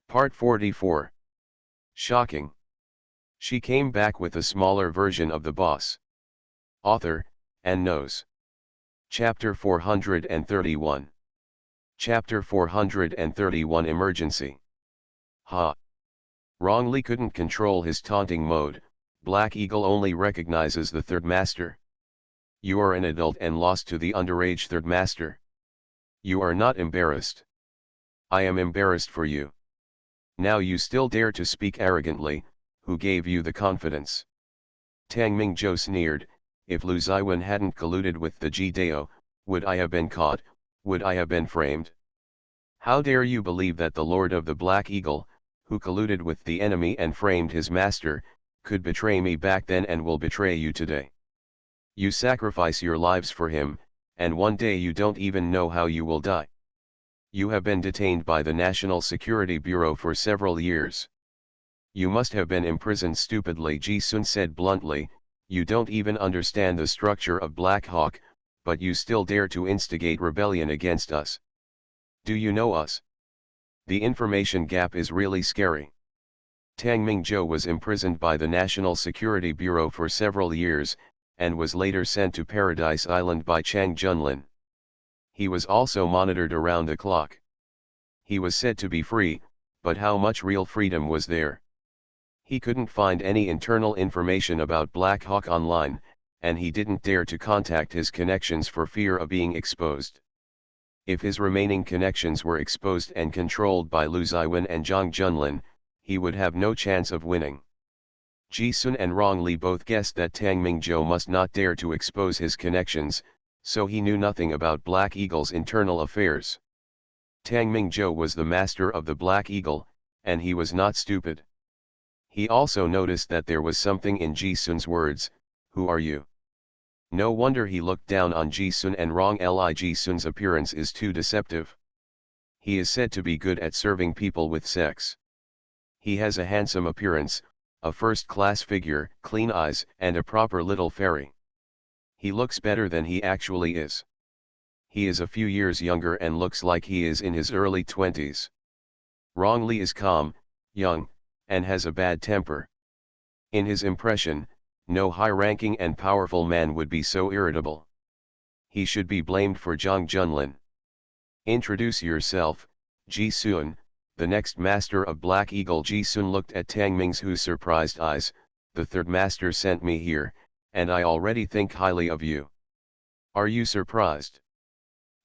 Part 44. Shocking. She came back with a smaller version of the boss. Author, and knows. Chapter 431. Chapter 431 Emergency. Ha. Wrongly couldn't control his taunting mode. Black Eagle only recognizes the third master. You are an adult and lost to the underage third master. You are not embarrassed. I am embarrassed for you. Now you still dare to speak arrogantly. Who gave you the confidence? Tang Mingzhou sneered. If Lu Ziwen hadn't colluded with the Ji-Dao, would I have been caught, would I have been framed? How dare you believe that the Lord of the Black Eagle, who colluded with the enemy and framed his master, could betray me back then and will betray you today? You sacrifice your lives for him, and one day you don't even know how you will die. You have been detained by the National Security Bureau for several years. You must have been imprisoned stupidly, Ji Sun said bluntly. You don't even understand the structure of Black Hawk, but you still dare to instigate rebellion against us. Do you know us? The information gap is really scary. Tang Mingzhou was imprisoned by the National Security Bureau for several years, and was later sent to Paradise Island by Chang Junlin. He was also monitored around the clock. He was said to be free, but how much real freedom was there? He couldn't find any internal information about Black Hawk online, and he didn't dare to contact his connections for fear of being exposed. If his remaining connections were exposed and controlled by Lu Ziwen and Zhang Junlin, he would have no chance of winning. Ji Sun and Rong Li both guessed that Tang Mingzhou must not dare to expose his connections, so he knew nothing about Black Eagle's internal affairs. Tang Mingzhou was the master of the Black Eagle, and he was not stupid. He also noticed that there was something in Ji Sun's words. Who are you? No wonder he looked down on Ji Sun and Rong Li. Ji Sun's appearance is too deceptive. He is said to be good at serving people with sex. He has a handsome appearance, a first-class figure, clean eyes, and a proper little fairy. He looks better than he actually is. He is a few years younger and looks like he is in his early 20s. Rong Li is calm, young, and has a bad temper. In his impression, no high-ranking and powerful man would be so irritable. He should be blamed for Zhang Junlin. Introduce yourself, Ji Sun, the next master of Black Eagle. Ji Sun looked at Tang Mingzhou's surprised eyes. The third master sent me here, and I already think highly of you. Are you surprised?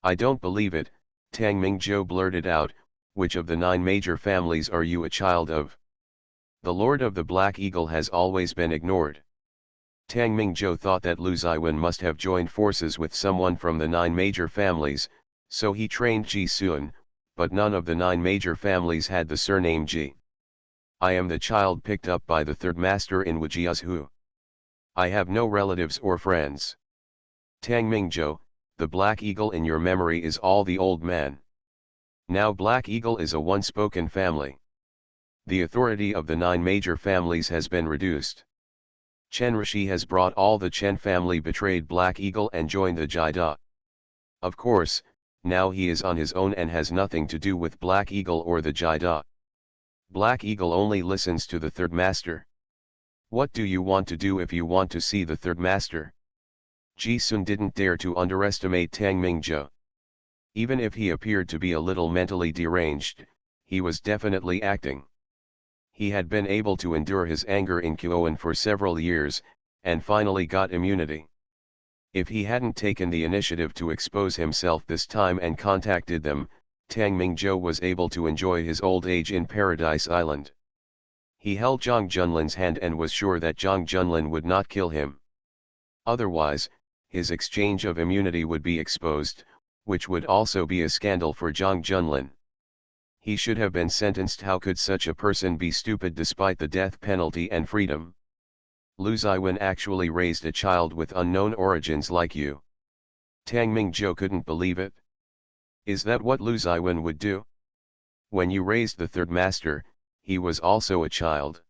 I don't believe it, Tang Mingzhou blurted out. Which of the 9 major families are you a child of? The Lord of the Black Eagle has always been ignored. Tang Mingzhou thought that Lu Ziwen must have joined forces with someone from the 9 major families, so he trained Ji Sun, but none of the 9 major families had the surname Ji. I am the child picked up by the third master in Wujiazhu. I have no relatives or friends. Tang Mingzhou, the Black Eagle in your memory is all the old man. Now Black Eagle is a one-spoken family. The authority of the 9 major families has been reduced. Chen Rishi has brought all the Chen family betrayed Black Eagle and joined the Ji-Da. Of course, now he is on his own and has nothing to do with Black Eagle or the Ji-Da. Black Eagle only listens to the third master. What do you want to do if you want to see the third master? Ji Sun didn't dare to underestimate Tang Mingzhou. Even if he appeared to be a little mentally deranged, he was definitely acting. He had been able to endure his anger in Kuoan for several years, and finally got immunity. If he hadn't taken the initiative to expose himself this time and contacted them, Tang Mingzhou was able to enjoy his old age in Paradise Island. He held Zhang Junlin's hand and was sure that Zhang Junlin would not kill him. Otherwise, his exchange of immunity would be exposed, which would also be a scandal for Zhang Junlin. He should have been sentenced. How could such a person be stupid despite the death penalty and freedom? Lu Ziwen actually raised a child with unknown origins like you. Tang Mingzhou couldn't believe it. Is that what Lu Ziwen would do? When you raised the third master, he was also a child.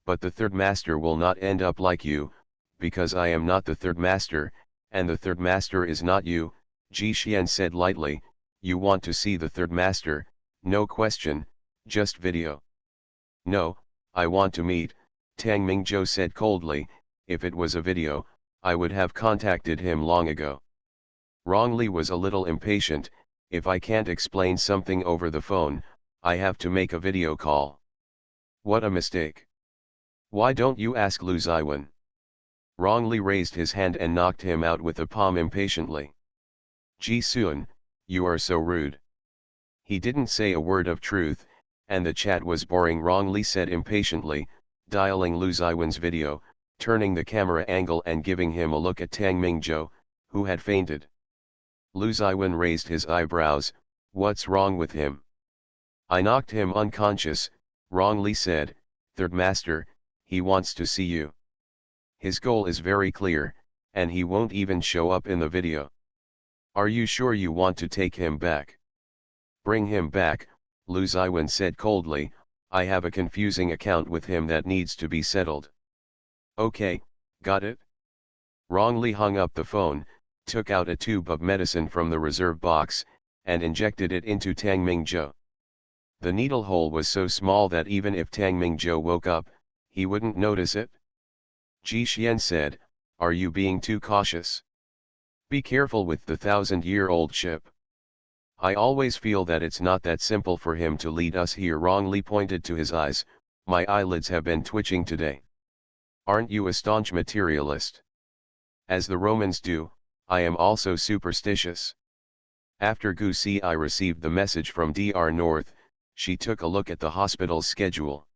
But the third master will not end up like you, because I am not the third master, and the third master is not you, Ji Xian said lightly. You want to see the third master, no question, Just video. No, I want to meet, Tang Mingzhou said coldly. If it was a video, I would have contacted him long ago. Rong Li was a little impatient. If I can't explain something over the phone, I have to make a video call. What a mistake. Why don't you ask Lu Ziwen? Rong Li raised his hand and knocked him out with a palm impatiently. Ji Sun, you are so rude. He didn't say a word of truth, and the chat was boring. Rong Li said impatiently, dialing Lu Ziwen's video, turning the camera angle and giving him a look at Tang Mingzhou, who had fainted. Lu Ziwen raised his eyebrows. What's wrong with him? I knocked him unconscious, Rong Li said. Third Master, he wants to see you. His goal is very clear, and he won't even show up in the video. Are you sure you want to take him back? Bring him back, Lu Ziwen said coldly. I have a confusing account with him that needs to be settled. Okay, got it? Rong Li hung up the phone, took out a tube of medicine from the reserve box, and injected it into Tang Mingzhou. The needle hole was so small that even if Tang Mingzhou woke up, he wouldn't notice it. Ji Xian said, are you being too cautious? Be careful with the 1,000-year-old ship. I always feel that it's not that simple for him to lead us here. Rong Li pointed to his eyes. My eyelids have been twitching today. Aren't you a staunch materialist? As the Romans do, I am also superstitious. After Gu Si received the message from Dr. North, she took a look at the hospital's schedule.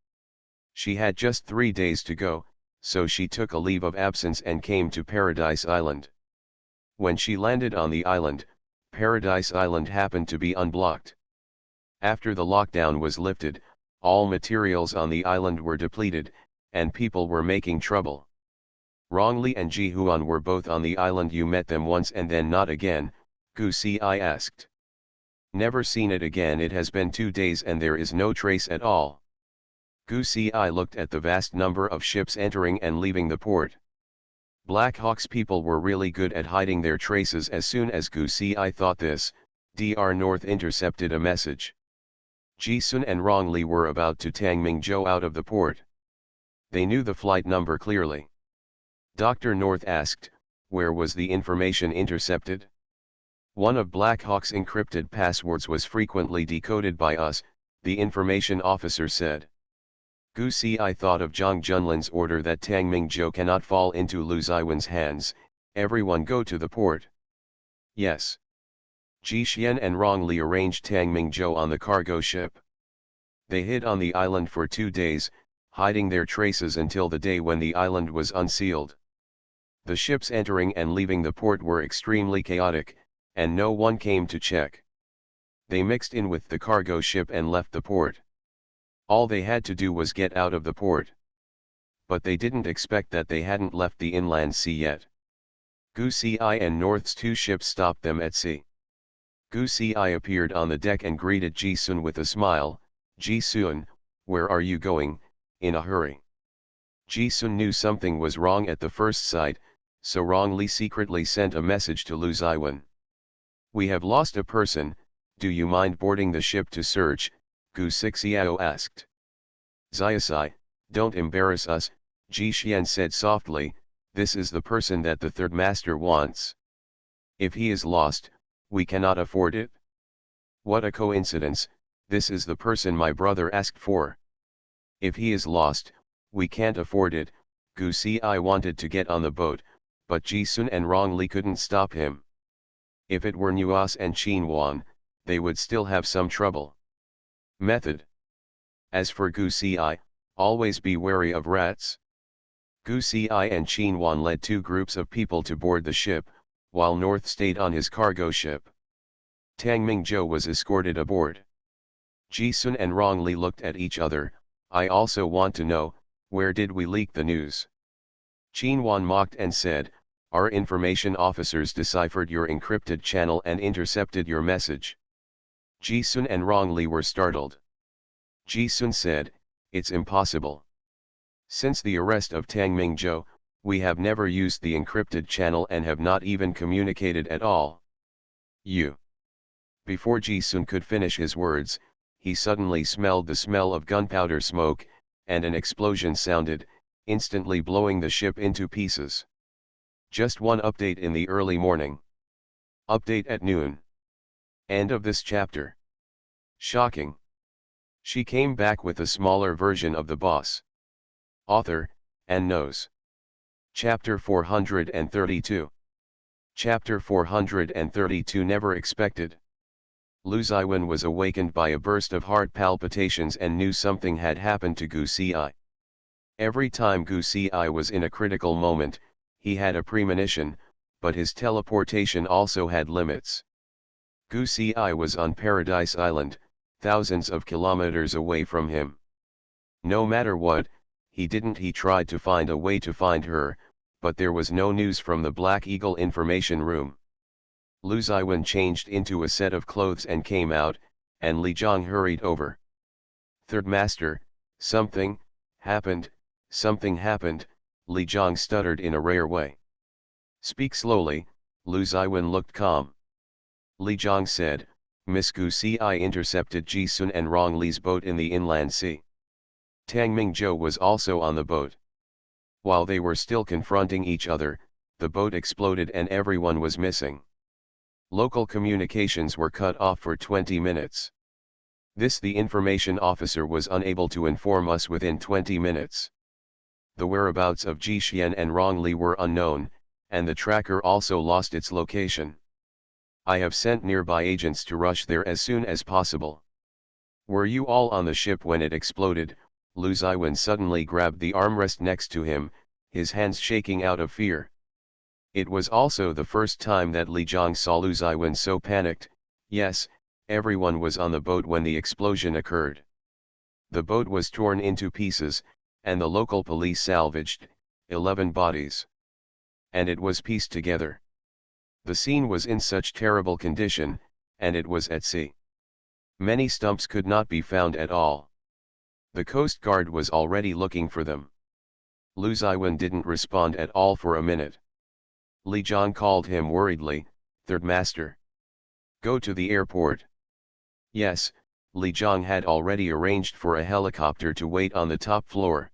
She had just 3 days to go, so she took a leave of absence and came to Paradise Island. When she landed on the island, Paradise Island happened to be unblocked. After the lockdown was lifted, all materials on the island were depleted, and people were making trouble. Rong Li and Ji Huan were both on the island. You met them once and then not again, Gu Si asked. Never seen it again. It has been 2 days and there is no trace at all. Gu Si looked at the vast number of ships entering and leaving the port. Black Hawk's people were really good at hiding their traces. As soon as Gu Si thought this, Dr. North intercepted a message. Ji Sun and Rong Li were about to Tang Mingzhou out of the port. They knew the flight number clearly. Dr. North asked, where was the information intercepted? One of Black Hawk's encrypted passwords was frequently decoded by us, the information officer said. Gu Si thought of Zhang Junlin's order that Tang Mingzhou cannot fall into Lu Ziwen's hands. Everyone go to the port. Yes. Ji Xian and Rong Li arranged Tang Mingzhou on the cargo ship. They hid on the island for 2 days, hiding their traces until the day when the island was unsealed. The ships entering and leaving the port were extremely chaotic, and no one came to check. They mixed in with the cargo ship and left the port. All they had to do was get out of the port. But they didn't expect that they hadn't left the inland sea yet. Gu Si and North's 2 ships stopped them at sea. Gu Si appeared on the deck and greeted Ji Sun with a smile. Ji Sun, where are you going, in a hurry? Ji Sun knew something was wrong at the first sight, so Rong Li secretly sent a message to Lu Ziwen. We have lost a person, do you mind boarding the ship to search? Gu Sixiao asked. Xiaosai, don't embarrass us, Ji Xian said softly. This is the person that the third master wants. If he is lost, we cannot afford it. What a coincidence, this is the person my brother asked for. If he is lost, we can't afford it. Gu Si wanted to get on the boat, but Ji Sun and Rong Li couldn't stop him. If it were Nuas and Qin Wan, they would still have some trouble. Method. As for Gu Si, always be wary of rats. Gu Si and Qin Wan led 2 groups of people to board the ship, while North stayed on his cargo ship. Tang Mingzhou was escorted aboard. Ji Sun and Rong Li looked at each other. I also want to know, where did we leak the news? Qin Wan mocked and said, our information officers deciphered your encrypted channel and intercepted your message. Ji Sun and Rong Li were startled. Ji Sun said, it's impossible. Since the arrest of Tang Mingzhou, we have never used the encrypted channel and have not even communicated at all. You. Before Ji Sun could finish his words, he suddenly smelled the smell of gunpowder smoke, and an explosion sounded, instantly blowing the ship into pieces. Just one update in the early morning. Update at noon. End of this chapter. Shocking. She came back with a smaller version of the boss. Author, and knows. Chapter 432. Chapter 432 Never expected. Lu Ziwen was awakened by a burst of heart palpitations and knew something had happened to Gu Ci. Every time Gu Ci was in a critical moment, he had a premonition, but his teleportation also had limits. Gu Ci was on Paradise Island, thousands of kilometers away from him. No matter what, he tried to find a way to find her, but there was no news from the Black Eagle information room. Lu Ziwen changed into a set of clothes and came out, and Li Zhang hurried over. Third Master, something happened, Li Zhang stuttered in a rare way. Speak slowly, Lu Ziwen looked calm. Li Zhang said, Miss Gu Ci intercepted Ji Sun and Rong Li's boat in the inland sea. Tang Mingzhou was also on the boat. While they were still confronting each other, the boat exploded and everyone was missing. Local communications were cut off for 20 minutes. The information officer was unable to inform us within 20 minutes. The whereabouts of Ji Xian and Rong Li were unknown, and the tracker also lost its location. I have sent nearby agents to rush there as soon as possible. Were you all on the ship when it exploded? Lu Ziwen suddenly grabbed the armrest next to him, his hands shaking out of fear. It was also the first time that Li Zhang saw Lu Ziwen so panicked. Yes, everyone was on the boat when the explosion occurred. The boat was torn into pieces, and the local police salvaged 11 bodies. And it was pieced together. The scene was in such terrible condition, and it was at sea. Many stumps could not be found at all. The Coast Guard was already looking for them. Lu Ziwen didn't respond at all for a minute. Li Zhang called him worriedly, Third Master. Go to the airport. Yes, Li Zhang had already arranged for a helicopter to wait on the top floor.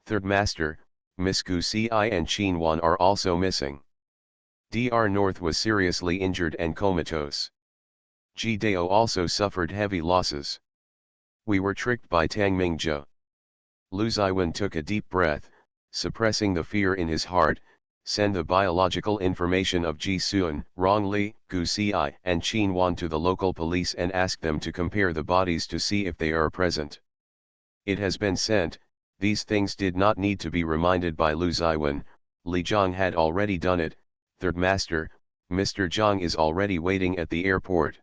Third Master, Miss Gu Ci and Qin Wan are also missing. Dr. North was seriously injured and comatose. Ji Dao also suffered heavy losses. We were tricked by Tang Mingzhou. Lu Ziwen took a deep breath, suppressing the fear in his heart. Send the biological information of Ji Sun, Rong Li, Gu Ci and Qin Wan to the local police and ask them to compare the bodies to see if they are present. It has been sent. These things did not need to be reminded by Lu Ziwen. Li Zhang had already done it. Third Master, Mr. Zhang is already waiting at the airport.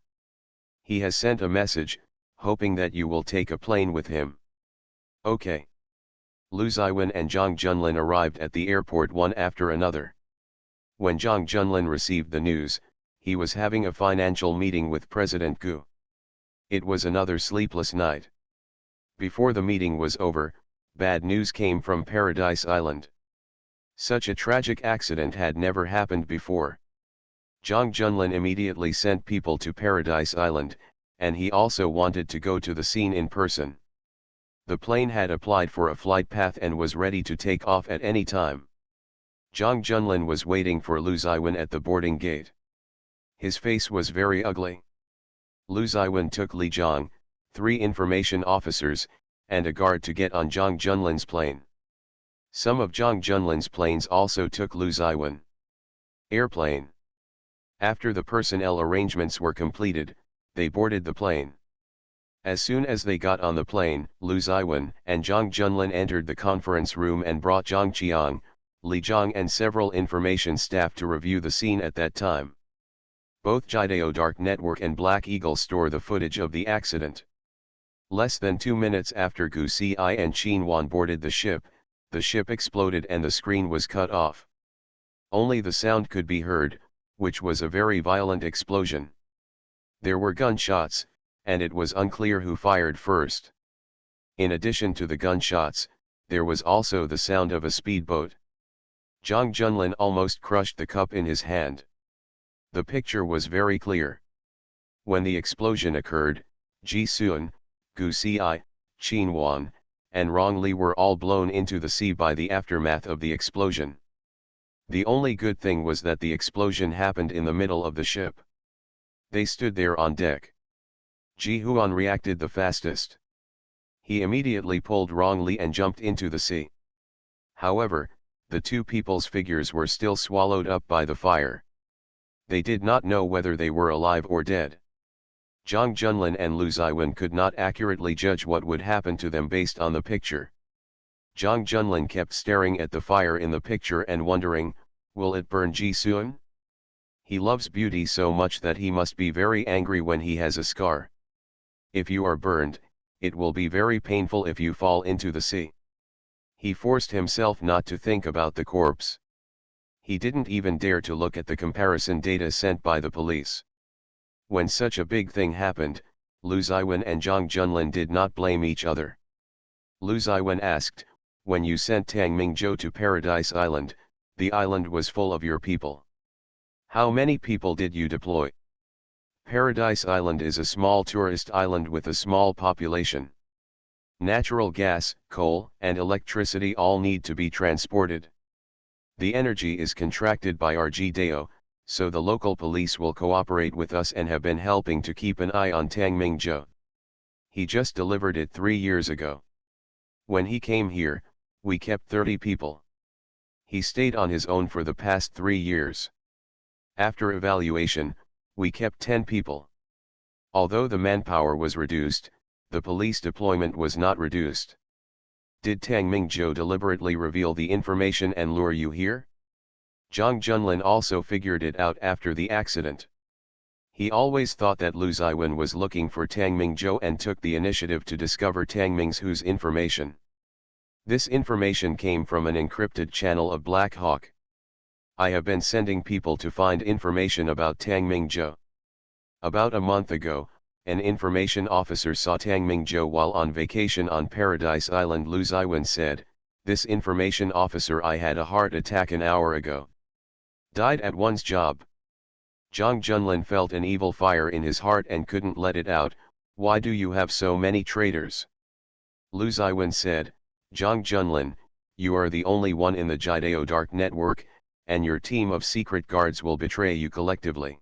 He has sent a message, hoping that you will take a plane with him. Okay. Lu Ziwen and Zhang Junlin arrived at the airport one after another. When Zhang Junlin received the news, he was having a financial meeting with President Gu. It was another sleepless night. Before the meeting was over, bad news came from Paradise Island. Such a tragic accident had never happened before. Zhang Junlin immediately sent people to Paradise Island, and he also wanted to go to the scene in person. The plane had applied for a flight path and was ready to take off at any time. Zhang Junlin was waiting for Lu Ziwen at the boarding gate. His face was very ugly. Lu Ziwen took Li Zhang, 3 information officers, and a guard to get on Zhang Junlin's plane. Some of Zhang Junlin's planes also took Lu Ziwen. Airplane. After the personnel arrangements were completed, they boarded the plane. As soon as they got on the plane, Lu Ziwen and Zhang Junlin entered the conference room and brought Zhang Qiang, Li Zhang and several information staff to review the scene at that time. Both Jidao Dark Network and Black Eagle store the footage of the accident. Less than 2 minutes after Gu Ci and Qin Wan boarded the ship exploded and the screen was cut off. Only the sound could be heard, which was a very violent explosion. There were gunshots, and it was unclear who fired first. In addition to the gunshots, there was also the sound of a speedboat. Zhang Junlin almost crushed the cup in his hand. The picture was very clear. When the explosion occurred, Ji Suan, Gu Si, Qin Wan, and Rong Li were all blown into the sea by the aftermath of the explosion. The only good thing was that the explosion happened in the middle of the ship. They stood there on deck. Ji Huan reacted the fastest. He immediately pulled Rong Li and jumped into the sea. However, the two people's figures were still swallowed up by the fire. They did not know whether they were alive or dead. Zhang Junlin and Lu Ziwen could not accurately judge what would happen to them based on the picture. Zhang Junlin kept staring at the fire in the picture and wondering, will it burn Ji Suan? He loves beauty so much that he must be very angry when he has a scar. If you are burned, it will be very painful if you fall into the sea. He forced himself not to think about the corpse. He didn't even dare to look at the comparison data sent by the police. When such a big thing happened, Lu Ziwen and Zhang Junlin did not blame each other. Lu Ziwen asked, when you sent Tang Mingzhou to Paradise Island, the island was full of your people. How many people did you deploy? Paradise Island is a small tourist island with a small population. Natural gas, coal, and electricity all need to be transported. The energy is contracted by RG so the local police will cooperate with us and have been helping to keep an eye on Tang Mingzhou. He just delivered it 3 years ago. When he came here, we kept 30 people. He stayed on his own for the past 3 years. After evaluation, we kept 10 people. Although the manpower was reduced, the police deployment was not reduced. Did Tang Mingzhou deliberately reveal the information and lure you here? Zhang Junlin also figured it out after the accident. He always thought that Lu Ziwen was looking for Tang Mingzhou and took the initiative to discover Tang Mingzhou's information. This information came from an encrypted channel of Black Hawk. I have been sending people to find information about Tang Mingzhou. About a month ago, an information officer saw Tang Mingzhou while on vacation on Paradise Island. Lu Ziwen said, this information officer I had a heart attack an hour ago. Died at one's job. Zhang Junlin felt an evil fire in his heart and couldn't let it out. Why do you have so many traitors? Lu Ziwen said, Zhang Junlin, you are the only one in the Jidao dark network, and your team of secret guards will betray you collectively.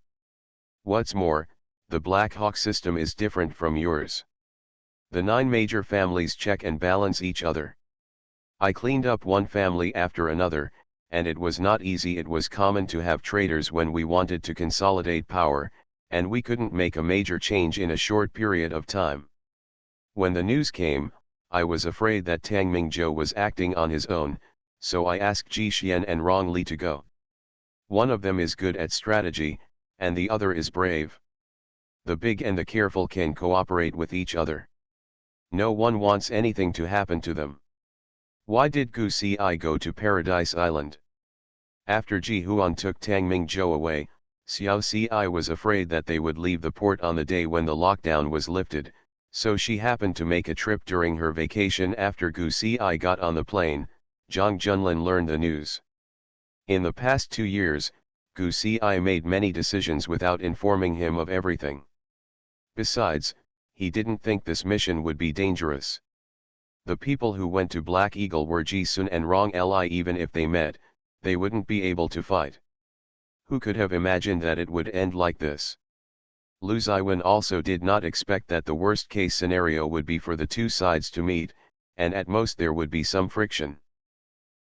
What's more, the Black Hawk system is different from yours. The 9 major families check and balance each other. I cleaned up one family after another, and it was not easy. It was common to have traitors when we wanted to consolidate power, and we couldn't make a major change in a short period of time. When the news came, I was afraid that Tang Mingzhou was acting on his own, so I asked Ji Xian and Rong Li to go. One of them is good at strategy, and the other is brave. The big and the careful can cooperate with each other. No one wants anything to happen to them. Why did Gu Si go to Paradise Island? After Ji Huan took Tang Mingzhou away, Xiao Si was afraid that they would leave the port on the day when the lockdown was lifted, so she happened to make a trip during her vacation. After Gu Si got on the plane, Zhang Junlin learned the news. In the past 2 years, Gu Si made many decisions without informing him of everything. Besides, he didn't think this mission would be dangerous. The people who went to Black Eagle were Ji Sun and Rong Li. Even if they met, they wouldn't be able to fight. Who could have imagined that it would end like this? Lu Ziwen also did not expect that the worst case scenario would be for the two sides to meet, and at most there would be some friction.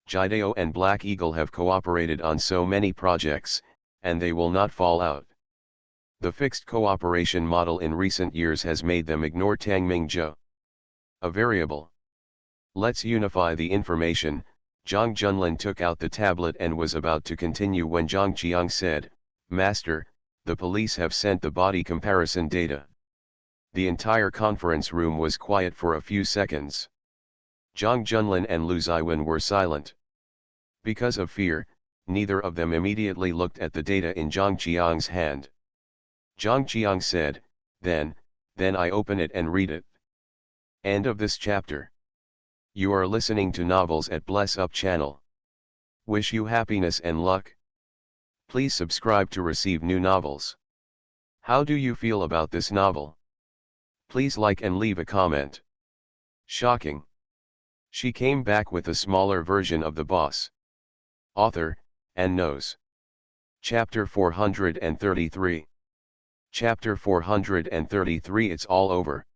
Jidao and Black Eagle have cooperated on so many projects, and they will not fall out. The fixed cooperation model in recent years has made them ignore Tang Mingzhou. A variable. Let's unify the information. Zhang Junlin took out the tablet and was about to continue when Zhang Qiang said, Master, the police have sent the body comparison data. The entire conference room was quiet for a few seconds. Zhang Junlin and Lu Ziwen were silent. Because of fear, neither of them immediately looked at the data in Zhang Qiang's hand. Zhang Qiang said, Then I open it and read it. End of this chapter. You are listening to Novels at Bless Up channel. Wish you happiness and luck. Please subscribe to receive new novels. How do you feel about this novel? Please like and leave a comment. Shocking. She came back with a smaller version of the boss. Author, and knows. Chapter 433. Chapter 433. It's all over.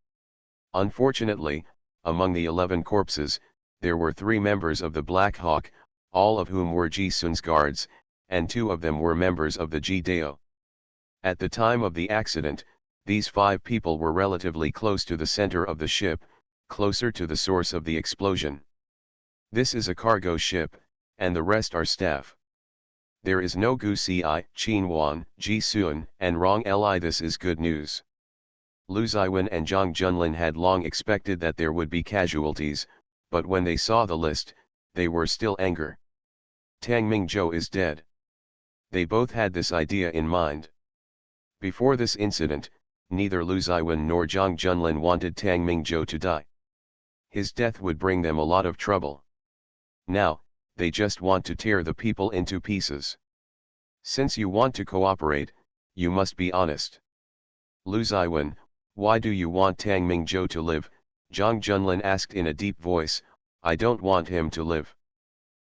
Unfortunately, among the 11 corpses, there were 3 members of the Black Hawk, all of whom were Ji-sun's guards, and 2 of them were members of the Ji-deo. At the time of the accident, these 5 people were relatively close to the center of the ship, closer to the source of the explosion. This is a cargo ship, and the rest are staff. There is no Gu Si, Qinwan, Ji-sun, and Rong Li. This is good news. Lu Ziwen and Zhang Junlin had long expected that there would be casualties, but when they saw the list, they were still angry. Tang Mingzhou is dead. They both had this idea in mind. Before this incident, neither Lu Ziwen nor Zhang Junlin wanted Tang Mingzhou to die. His death would bring them a lot of trouble. Now, they just want to tear the people into pieces. Since you want to cooperate, you must be honest. Lu Ziwen, why do you want Tang Mingzhou to live? Zhang Junlin asked in a deep voice. I don't want him to live.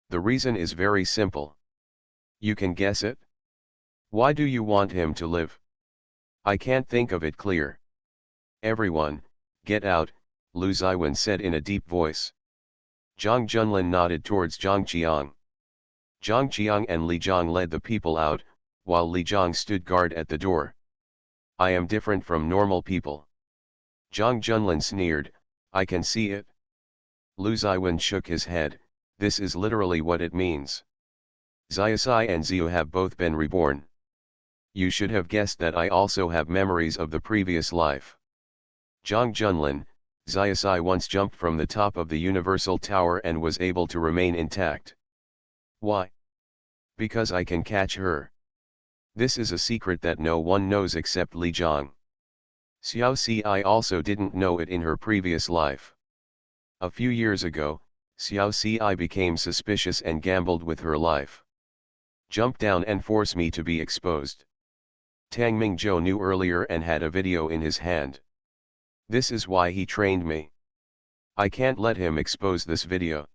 The reason is very simple. You can guess it? Why do you want him to live? I can't think of it clear. Everyone, get out, Lu Ziwen said in a deep voice. Zhang Junlin nodded towards Zhang Qiang. Zhang Qiang and Li Zhang led the people out, while Li Zhang stood guard at the door. I am different from normal people. Zhang Junlin sneered, I can see it. Lu Ziwen shook his head, this is literally what it means. Xiaosai and Xiu have both been reborn. You should have guessed that I also have memories of the previous life. Zhang Junlin, Xiaosai once jumped from the top of the Universal Tower and was able to remain intact. Why? Because I can catch her. This is a secret that no one knows except Li Zhang. Xiao Ci also didn't know it in her previous life. A few years ago, Xiao Ci became suspicious and gambled with her life. Jump down and force me to be exposed. Tang Mingzhou knew earlier and had a video in his hand. This is why he trained me. I can't let him expose this video.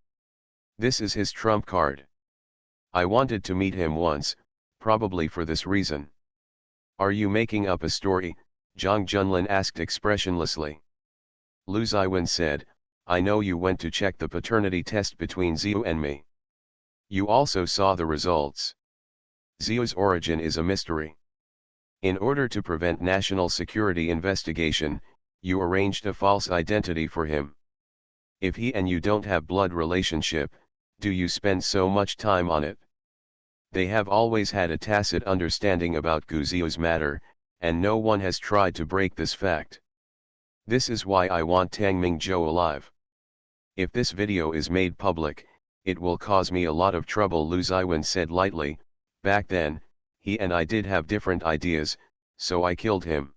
This is his trump card. I wanted to meet him once, probably for this reason. Are you making up a story? Zhang Junlin asked expressionlessly. Lu Ziwen said, I know you went to check the paternity test between Xiu and me. You also saw the results. Xiu's origin is a mystery. In order to prevent national security investigation, you arranged a false identity for him. If he and you don't have blood relationship, do you spend so much time on it? They have always had a tacit understanding about Gu Xiu's matter, and no one has tried to break this fact. This is why I want Tang Mingzhou alive. If this video is made public, it will cause me a lot of trouble, Lu Ziwen said lightly. Back then, he and I did have different ideas, so I killed him.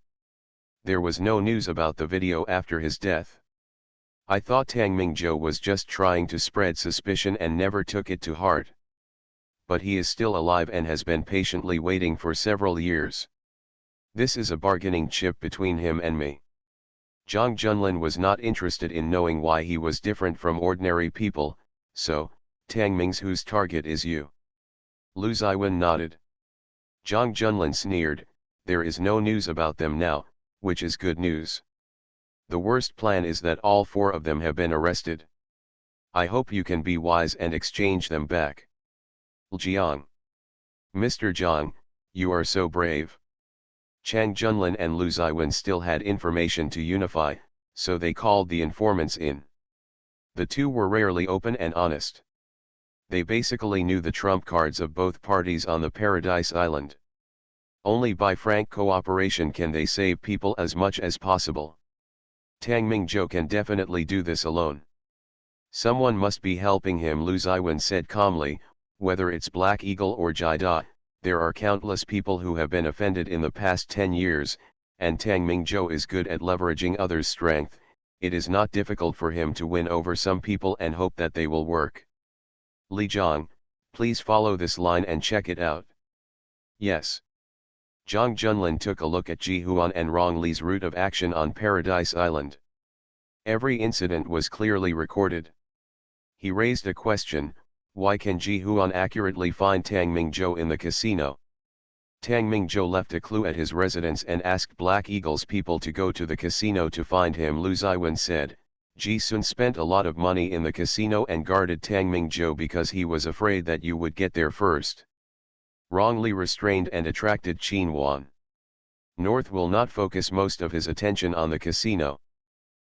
There was no news about the video after his death. I thought Tang Mingzhou was just trying to spread suspicion and never took it to heart. But he is still alive and has been patiently waiting for several years. This is a bargaining chip between him and me. Zhang Junlin was not interested in knowing why he was different from ordinary people, so, Tang Mingzhou's target is you. Lu Ziwen nodded. Zhang Junlin sneered, there is no news about them now, which is good news. The worst plan is that all 4 of them have been arrested. I hope you can be wise and exchange them back. Jiang. Mr. Jiang, you are so brave. Chang Junlin and Lu Ziwen still had information to unify, so they called the informants in. The 2 were rarely open and honest. They basically knew the trump cards of both parties on the Paradise Island. Only by frank cooperation can they save people as much as possible. Tang Mingzhou can definitely do this alone. Someone must be helping him, Lu Ziwen said calmly. Whether it's Black Eagle or Jida, there are countless people who have been offended in the past 10 years, and Tang Mingzhou is good at leveraging others' strength. It is not difficult for him to win over some people and hope that they will work. Li Zhang, please follow this line and check it out. Yes. Zhang Junlin took a look at Ji Huan and Rong Li's route of action on Paradise Island. Every incident was clearly recorded. He raised a question: why can Ji Huan accurately find Tang Mingzhou in the casino? Tang Mingzhou left a clue at his residence and asked Black Eagle's people to go to the casino to find him. Lu Ziwen said, Ji Sun spent a lot of money in the casino and guarded Tang Mingzhou because he was afraid that you would get there first. Rong Li restrained and attracted Qin Wan. North will not focus most of his attention on the casino.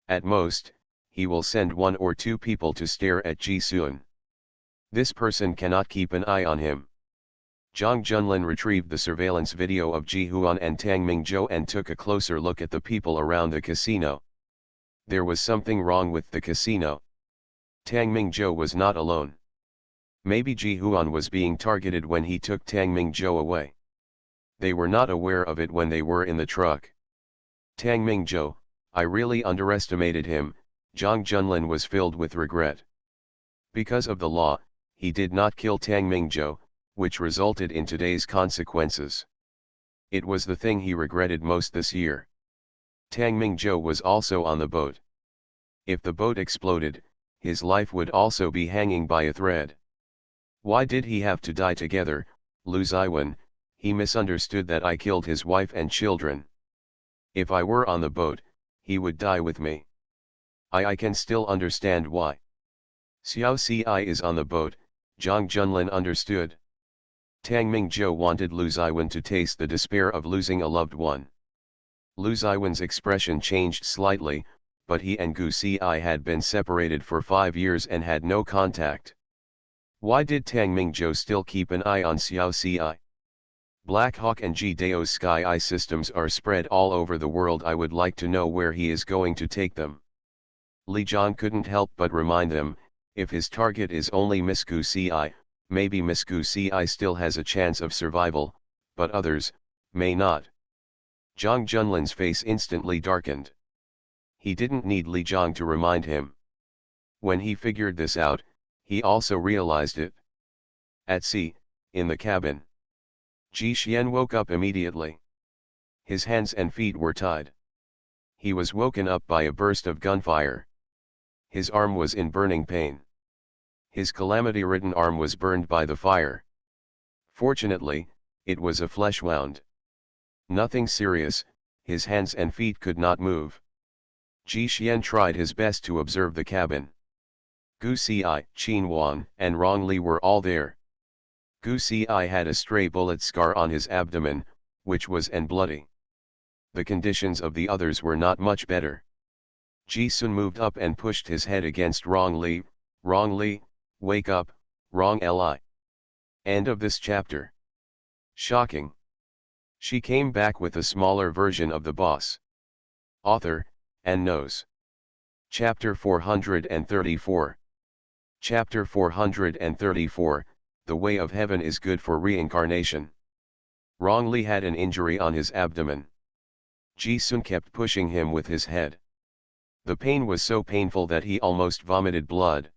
At most, he will send 1 or 2 people to stare at Ji Sun. This person cannot keep an eye on him. Zhang Junlin retrieved the surveillance video of Ji Huan and Tang Mingzhou and took a closer look at the people around the casino. There was something wrong with the casino. Tang Mingzhou was not alone. Maybe Ji Huan was being targeted when he took Tang Mingzhou away. They were not aware of it when they were in the truck. Tang Mingzhou, I really underestimated him. Zhang Junlin was filled with regret. Because of the law, he did not kill Tang Mingzhou, which resulted in today's consequences. It was the thing he regretted most this year. Tang Mingzhou was also on the boat. If the boat exploded, his life would also be hanging by a thread. Why did he have to die together? Lu Ziwen, he misunderstood that I killed his wife and children. If I were on the boat, he would die with me. I can still understand why. Xiao Ci is on the boat, Zhang Junlin understood. Tang Mingzhou wanted Lu Ziwen to taste the despair of losing a loved one. Lu Ziwen's expression changed slightly, but he and Gu Ci had been separated for 5 years and had no contact. Why did Tang Mingzhou still keep an eye on Xiao Ci? Black Hawk and Ji Dao's Sky Eye systems are spread all over the world. I would like to know where he is going to take them. Li Zhang couldn't help but remind them, if his target is only Miss Gu Ci, maybe Miss Gu Ci still has a chance of survival, but others may not. Zhang Junlin's face instantly darkened. He didn't need Li Zhang to remind him. When he figured this out, he also realized it. At sea, in the cabin, Ji Xian woke up immediately. His hands and feet were tied. He was woken up by a burst of gunfire. His arm was in burning pain. His calamity-ridden arm was burned by the fire. Fortunately, it was a flesh wound. Nothing serious, his hands and feet could not move. Ji Xian tried his best to observe the cabin. Gu Ci, Qin Wan, and Rong Li were all there. Gu Ci had a stray bullet scar on his abdomen, which was bloody. The conditions of the others were not much better. Ji Sun moved up and pushed his head against Rong Li. Rong Li, wake up, Rong Li. End of this chapter. Shocking. She came back with a smaller version of the boss. Author, and knows. Chapter 434. Chapter 434, The Way of Heaven is Good for Reincarnation. Rong Li had an injury on his abdomen. Ji Sun kept pushing him with his head. The pain was so painful that he almost vomited blood.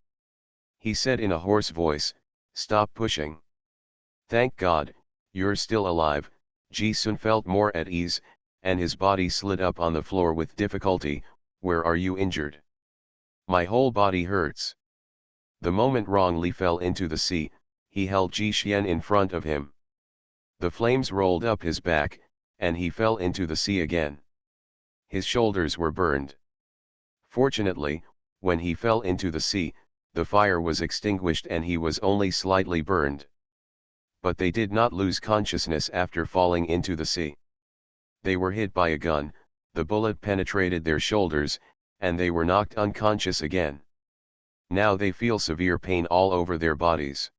He said in a hoarse voice, "Stop pushing. Thank God, you're still alive." Ji Sun felt more at ease, and his body slid up on the floor with difficulty. "Where are you injured?" "My whole body hurts." The moment Rong Li fell into the sea, he held Ji Xian in front of him. The flames rolled up his back, and he fell into the sea again. His shoulders were burned. Fortunately, when he fell into the sea, the fire was extinguished and he was only slightly burned. But they did not lose consciousness after falling into the sea. They were hit by a gun, the bullet penetrated their shoulders, and they were knocked unconscious again. Now they feel severe pain all over their bodies.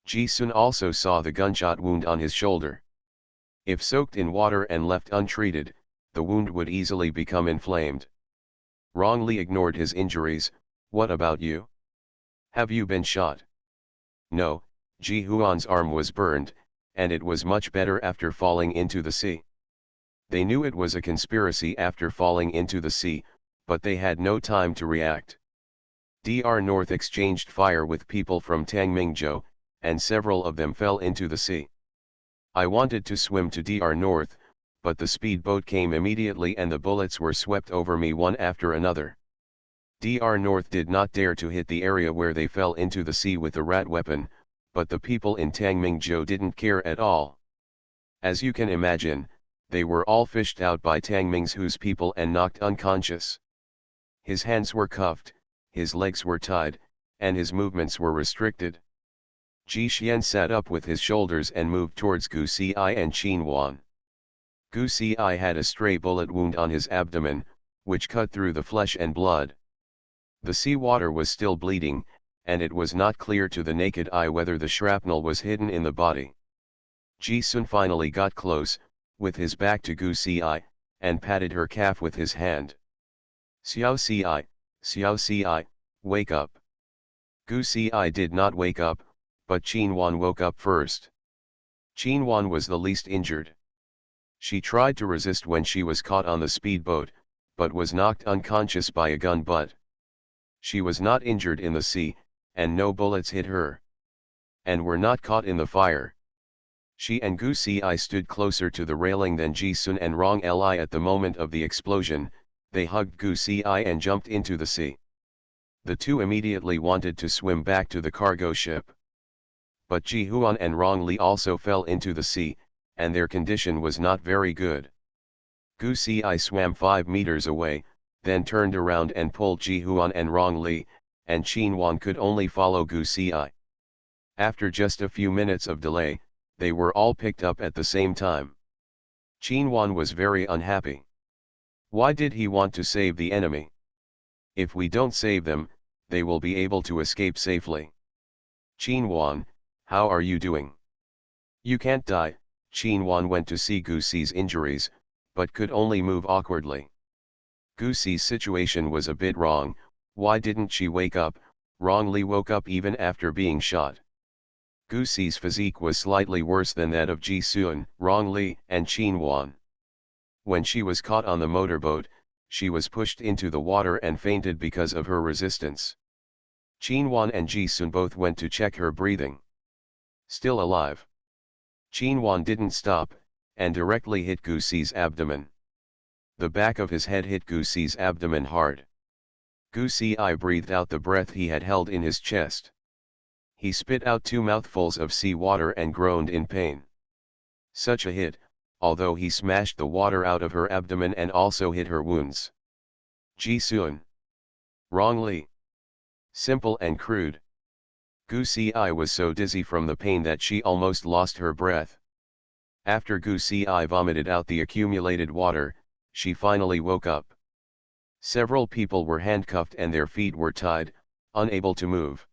Ji Sun also saw the gunshot wound on his shoulder. If soaked in water and left untreated, the wound would easily become inflamed. Rong Li ignored his injuries. "What about you? Have you been shot?" "No." Ji Huan's arm was burned, and it was much better after falling into the sea. They knew it was a conspiracy after falling into the sea, but they had no time to react. Dr. North exchanged fire with people from Tang Mingzhou, and several of them fell into the sea. I wanted to swim to Dr. North, but the speedboat came immediately and the bullets were swept over me one after another. Dr. North did not dare to hit the area where they fell into the sea with the rat weapon, but the people in Tangmingzhou didn't care at all. As you can imagine, they were all fished out by Tangmingzhou's people and knocked unconscious. His hands were cuffed, his legs were tied, and his movements were restricted. Ji Xian sat up with his shoulders and moved towards Gu Xi and Qin Wan. Gu Xi had a stray bullet wound on his abdomen, which cut through the flesh and blood. The sea water was still bleeding, and it was not clear to the naked eye whether the shrapnel was hidden in the body. Ji Sun finally got close, with his back to Gu Xi, and patted her calf with his hand. Xiao Xi, wake up. Gu Xi did not wake up, but Qin Wan woke up first. Qin Wan was the least injured. She tried to resist when she was caught on the speedboat, but was knocked unconscious by a gun butt. She was not injured in the sea, and no bullets hit her. And were not caught in the fire. She and Gu Xi stood closer to the railing than Ji Sun and Rong Li at the moment of the explosion. They hugged Gu Xi and jumped into the sea. The two immediately wanted to swim back to the cargo ship. But Ji Huan and Rong Li also fell into the sea, and their condition was not very good. Gu Xi swam 5 meters away, then turned around and pulled Ji Huan and Rong Li, and Qin Wan could only follow Gu Xi. After just a few minutes of delay, they were all picked up at the same time. Qin Wan was very unhappy. Why did he want to save the enemy? If we don't save them, they will be able to escape safely. Qin Wan, how are you doing? You can't die. Qin Wan went to see Gu Xi's injuries, but could only move awkwardly. Gu Xi's situation was a bit wrong. Why didn't she wake up? Rong Li woke up even after being shot. Gu Xi's physique was slightly worse than that of Ji Sun, Rong Li, and Qin Wan. When she was caught on the motorboat, she was pushed into the water and fainted because of her resistance. Qin Wan and Ji Sun both went to check her breathing. Still alive. Qin Wan didn't stop, and directly hit Gu Xi's abdomen. The back of his head hit Gu Xi's abdomen hard. Gu Xi breathed out the breath he had held in his chest. He spit out 2 mouthfuls of sea water and groaned in pain. Such a hit, although he smashed the water out of her abdomen and also hit her wounds. Ji Sun. Rong Li. Simple and crude. Gu Xi was so dizzy from the pain that she almost lost her breath. After Gu Xi vomited out the accumulated water, she finally woke up. Several people were handcuffed and their feet were tied, unable to move.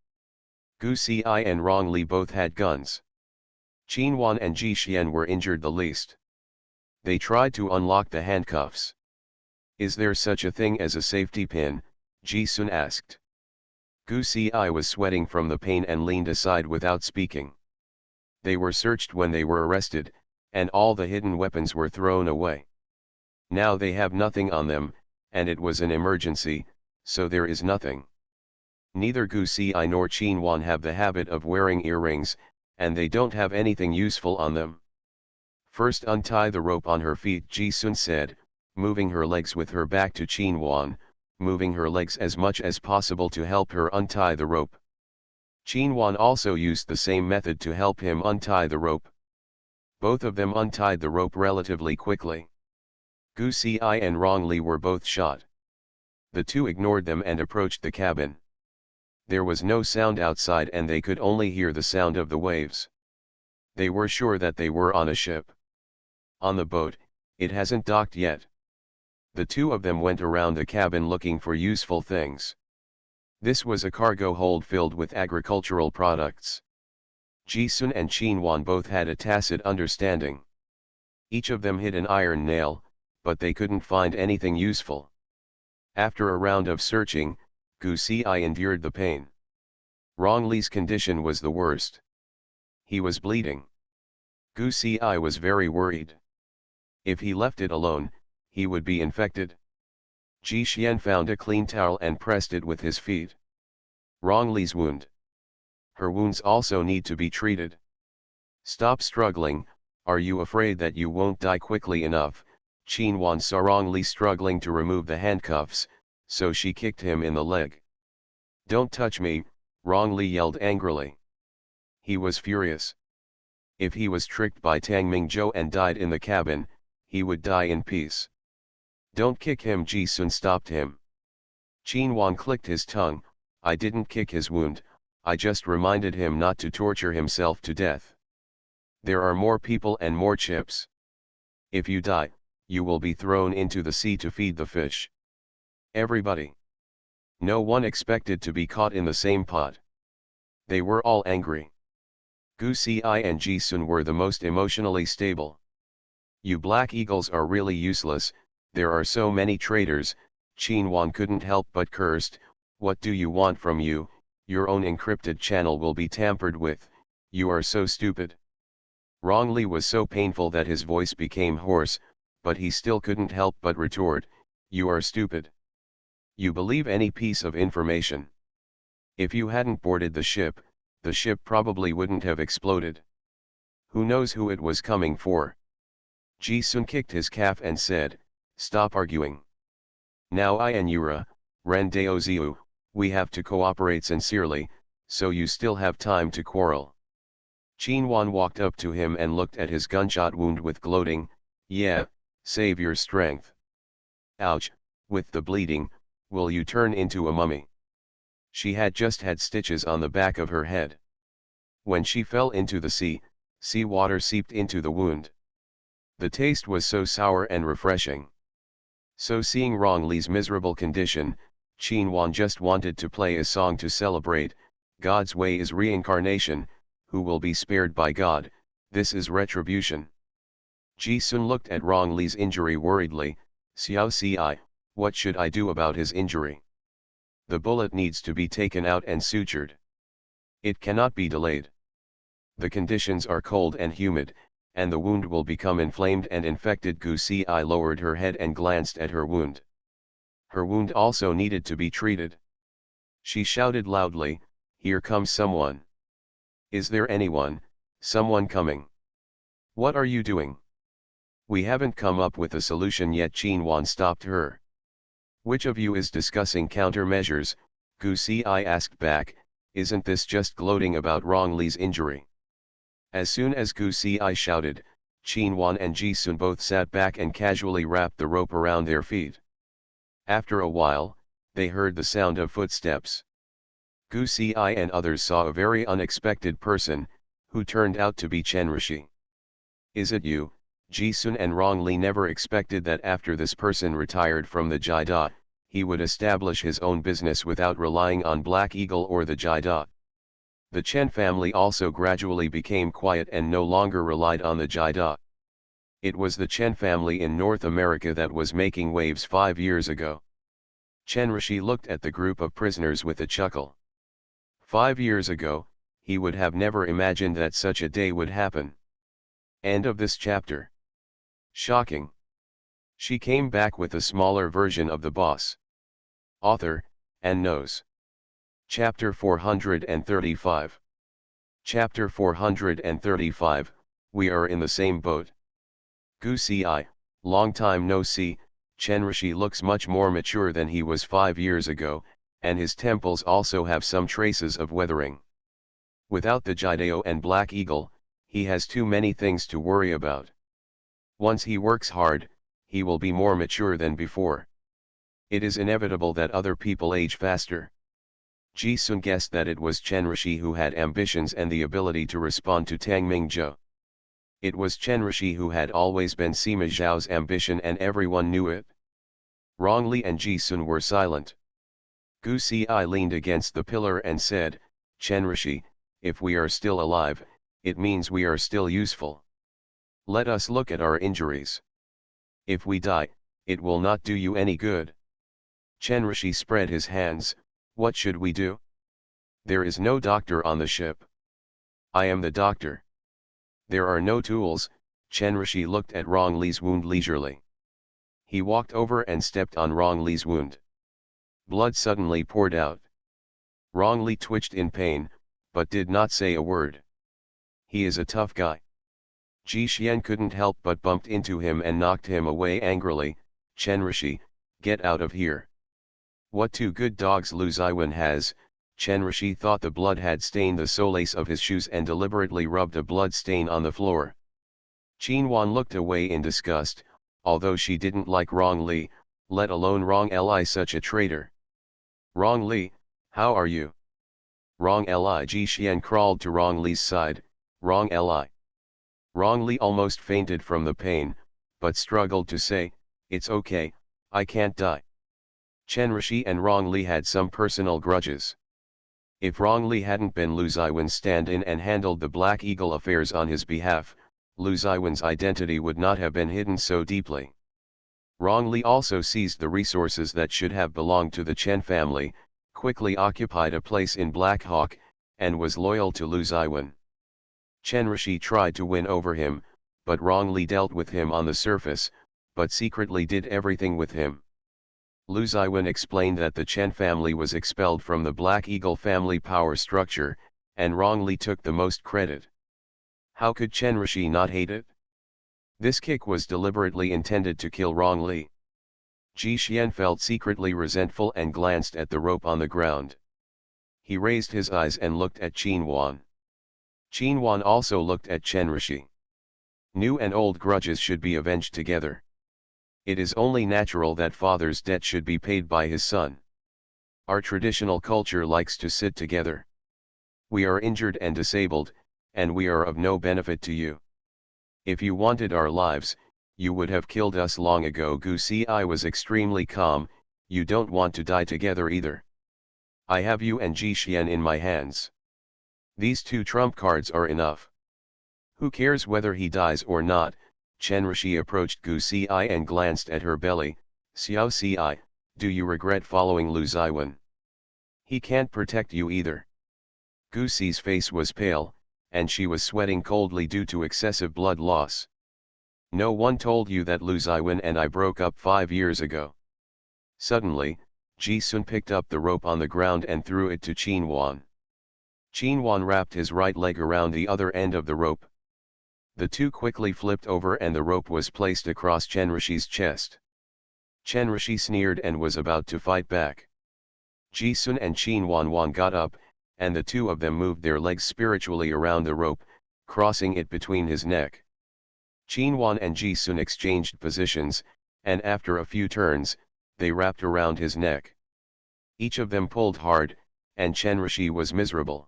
Gu Xi and Rong Li both had guns. Qin Wan and Ji Xian were injured the least. They tried to unlock the handcuffs. Is there such a thing as a safety pin? Ji Sun asked. Gu Xi was sweating from the pain and leaned aside without speaking. They were searched when they were arrested, and all the hidden weapons were thrown away. Now they have nothing on them, and it was an emergency, so there is nothing. Neither Gu Xi nor Qin Wan have the habit of wearing earrings, and they don't have anything useful on them. First untie the rope on her feet, Ji Sun said, moving her legs with her back to Qin Wan, moving her legs as much as possible to help her untie the rope. Qin Wan also used the same method to help him untie the rope. Both of them untied the rope relatively quickly. Gu Xi and Rong Li were both shot. The two ignored them and approached the cabin. There was no sound outside and they could only hear the sound of the waves. They were sure that they were on a ship. On the boat, it hasn't docked yet. The two of them went around the cabin looking for useful things. This was a cargo hold filled with agricultural products. Ji Sun and Qin Wan both had a tacit understanding. Each of them hid an iron nail, but they couldn't find anything useful. After a round of searching, Gu Xi endured the pain. Rong Li's condition was the worst. He was bleeding. Gu Xi was very worried. If he left it alone, he would be infected. Ji Xian found a clean towel and pressed it with his feet. Rong Li's wound. Her wounds also need to be treated. Stop struggling, Are you afraid that you won't die quickly enough? Qinwan saw Rong Li struggling to remove the handcuffs, so she kicked him in the leg. Don't touch me, Rong Li yelled angrily. He was furious. If he was tricked by Tang Mingzhou and died in the cabin, he would die in peace. Don't kick him, Ji Sun stopped him. Qinwan clicked his tongue. I didn't kick his wound, I just reminded him not to torture himself to death. There are more people and more chips. If you die, you will be thrown into the sea to feed the fish. Everybody. No one expected to be caught in the same pot. They were all angry. Gu Si and Ji Sun were the most emotionally stable. You Black Eagles are really useless, there are so many traitors. Qinwan couldn't help but cursed. What do you want from you? Your own encrypted channel will be tampered with, you are so stupid. Rong Li was so painful that his voice became hoarse, but he still couldn't help but retort, you are stupid. You believe any piece of information. If you hadn't boarded the ship probably wouldn't have exploded. Who knows who it was coming for? Ji Sun kicked his calf and said, stop arguing. Now I and Yura, Ren Daoziu, we have to cooperate sincerely, so you still have time to quarrel. Qinwan walked up to him and looked at his gunshot wound with gloating, yeah, save your strength. Ouch, with the bleeding, will you turn into a mummy? She had just had stitches on the back of her head. When she fell into the sea, seawater seeped into the wound. The taste was so sour and refreshing. So seeing Rong Li's miserable condition, Qinwan just wanted to play a song to celebrate, God's way is reincarnation, who will be spared by God, this is retribution. Ji Sun looked at Rong Li's injury worriedly, Xiao Ci, what should I do about his injury? The bullet needs to be taken out and sutured. It cannot be delayed. The conditions are cold and humid, and the wound will become inflamed and infected. Gu Si lowered her head and glanced at her wound. Her wound also needed to be treated. She shouted loudly, here comes someone. Is there anyone, someone coming? What are you doing? We haven't come up with a solution yet. Qinwan stopped her. Which of you is discussing countermeasures? Gu Si asked back, isn't this just gloating about Rong Li's injury? As soon as Gu Si shouted, Qinwan and Ji Sun both sat back and casually wrapped the rope around their feet. After a while, they heard the sound of footsteps. Gu Si and others saw a very unexpected person, who turned out to be Chen Rishi. Is it you? Ji Sun and Rong Li never expected that after this person retired from the Jida, he would establish his own business without relying on Black Eagle or the Jida. The Chen family also gradually became quiet and no longer relied on the Jida. It was the Chen family in North America that was making waves 5 years ago. Chen Rishi looked at the group of prisoners with a chuckle. 5 years ago, he would have never imagined that such a day would happen. End of this chapter. Shocking. She came back with a smaller version of the boss. Author, and knows. Chapter 435. Chapter 435, We are in the same boat. Gu Si, long time no see. Chen Rishi looks much more mature than he was 5 years ago, and his temples also have some traces of weathering. Without the Jideo and Black Eagle, he has too many things to worry about. Once he works hard, he will be more mature than before. It is inevitable that other people age faster. Ji Sun guessed that it was Chen Rishi who had ambitions and the ability to respond to Tang Mingzhou. It was Chen Rishi who had always been Sima Zhao's ambition and everyone knew it. Rong Li and Ji Sun were silent. Gu Si leaned against the pillar and said, Chen Rishi, if we are still alive, it means we are still useful. Let us look at our injuries. If we die, it will not do you any good. Chen Rishi spread his hands, what should we do? There is no doctor on the ship. I am the doctor. There are no tools. Chen Rishi looked at Rong Li's wound leisurely. He walked over and stepped on Rong Li's wound. Blood suddenly poured out. Rong Li twitched in pain, but did not say a word. He is a tough guy. Ji Xian couldn't help but bumped into him and knocked him away angrily. Chenrishi, get out of here. What two good dogs Lu Ziwen has. Chenrishi thought the blood had stained the solace of his shoes and deliberately rubbed a blood stain on the floor. Qinhuan looked away in disgust, although she didn't like Rong Li, let alone Rong Li, such a traitor. Rong Li, how are you? Rong Li. Ji Xian crawled to Rong Li's side. Rong Li. Rong Li almost fainted from the pain, but struggled to say, it's okay, I can't die. Chenrishi and Rong Li had some personal grudges. If Rong Li hadn't been Lu Ziwen's stand-in and handled the Black Eagle affairs on his behalf, Lu Ziwen's identity would not have been hidden so deeply. Rong Li also seized the resources that should have belonged to the Chen family, quickly occupied a place in Black Hawk, and was loyal to Lu Ziwen. Chenrishi tried to win over him, but Rong Li dealt with him on the surface, but secretly did everything with him. Lu Ziwen explained that the Chen family was expelled from the Black Eagle family power structure, and Rong Li took the most credit. How could Chenrishi not hate it? This kick was deliberately intended to kill Rong Li. Ji Xian felt secretly resentful and glanced at the rope on the ground. He raised his eyes and looked at Qinhuan. Qinhuan also looked at Chenrishi. New and old grudges should be avenged together. It is only natural that father's debt should be paid by his son. Our traditional culture likes to sit together. We are injured and disabled, and we are of no benefit to you. If you wanted our lives, you would have killed us long ago. Gu Si was extremely calm. You don't want to die together either. I have you and Ji Xian in my hands. These two trump cards are enough. Who cares whether he dies or not? Chenrishi approached Gu Si and glanced at her belly. Xiao Si, do you regret following Lu Ziwen? He can't protect you either. Gu Si's face was pale, and she was sweating coldly due to excessive blood loss. No one told you that Lu Ziwen and I broke up 5 years ago. Suddenly, Ji Sun picked up the rope on the ground and threw it to Qinhuan. Qinhuan wrapped his right leg around the other end of the rope. The two quickly flipped over and the rope was placed across Chenrishi's chest. Chenrishi sneered and was about to fight back. Ji Sun and Qinhuan got up, and the two of them moved their legs spiritually around the rope, crossing it between his neck. Qinhuan and Ji Sun exchanged positions, and after a few turns, they wrapped around his neck. Each of them pulled hard, and Chenrishi was miserable.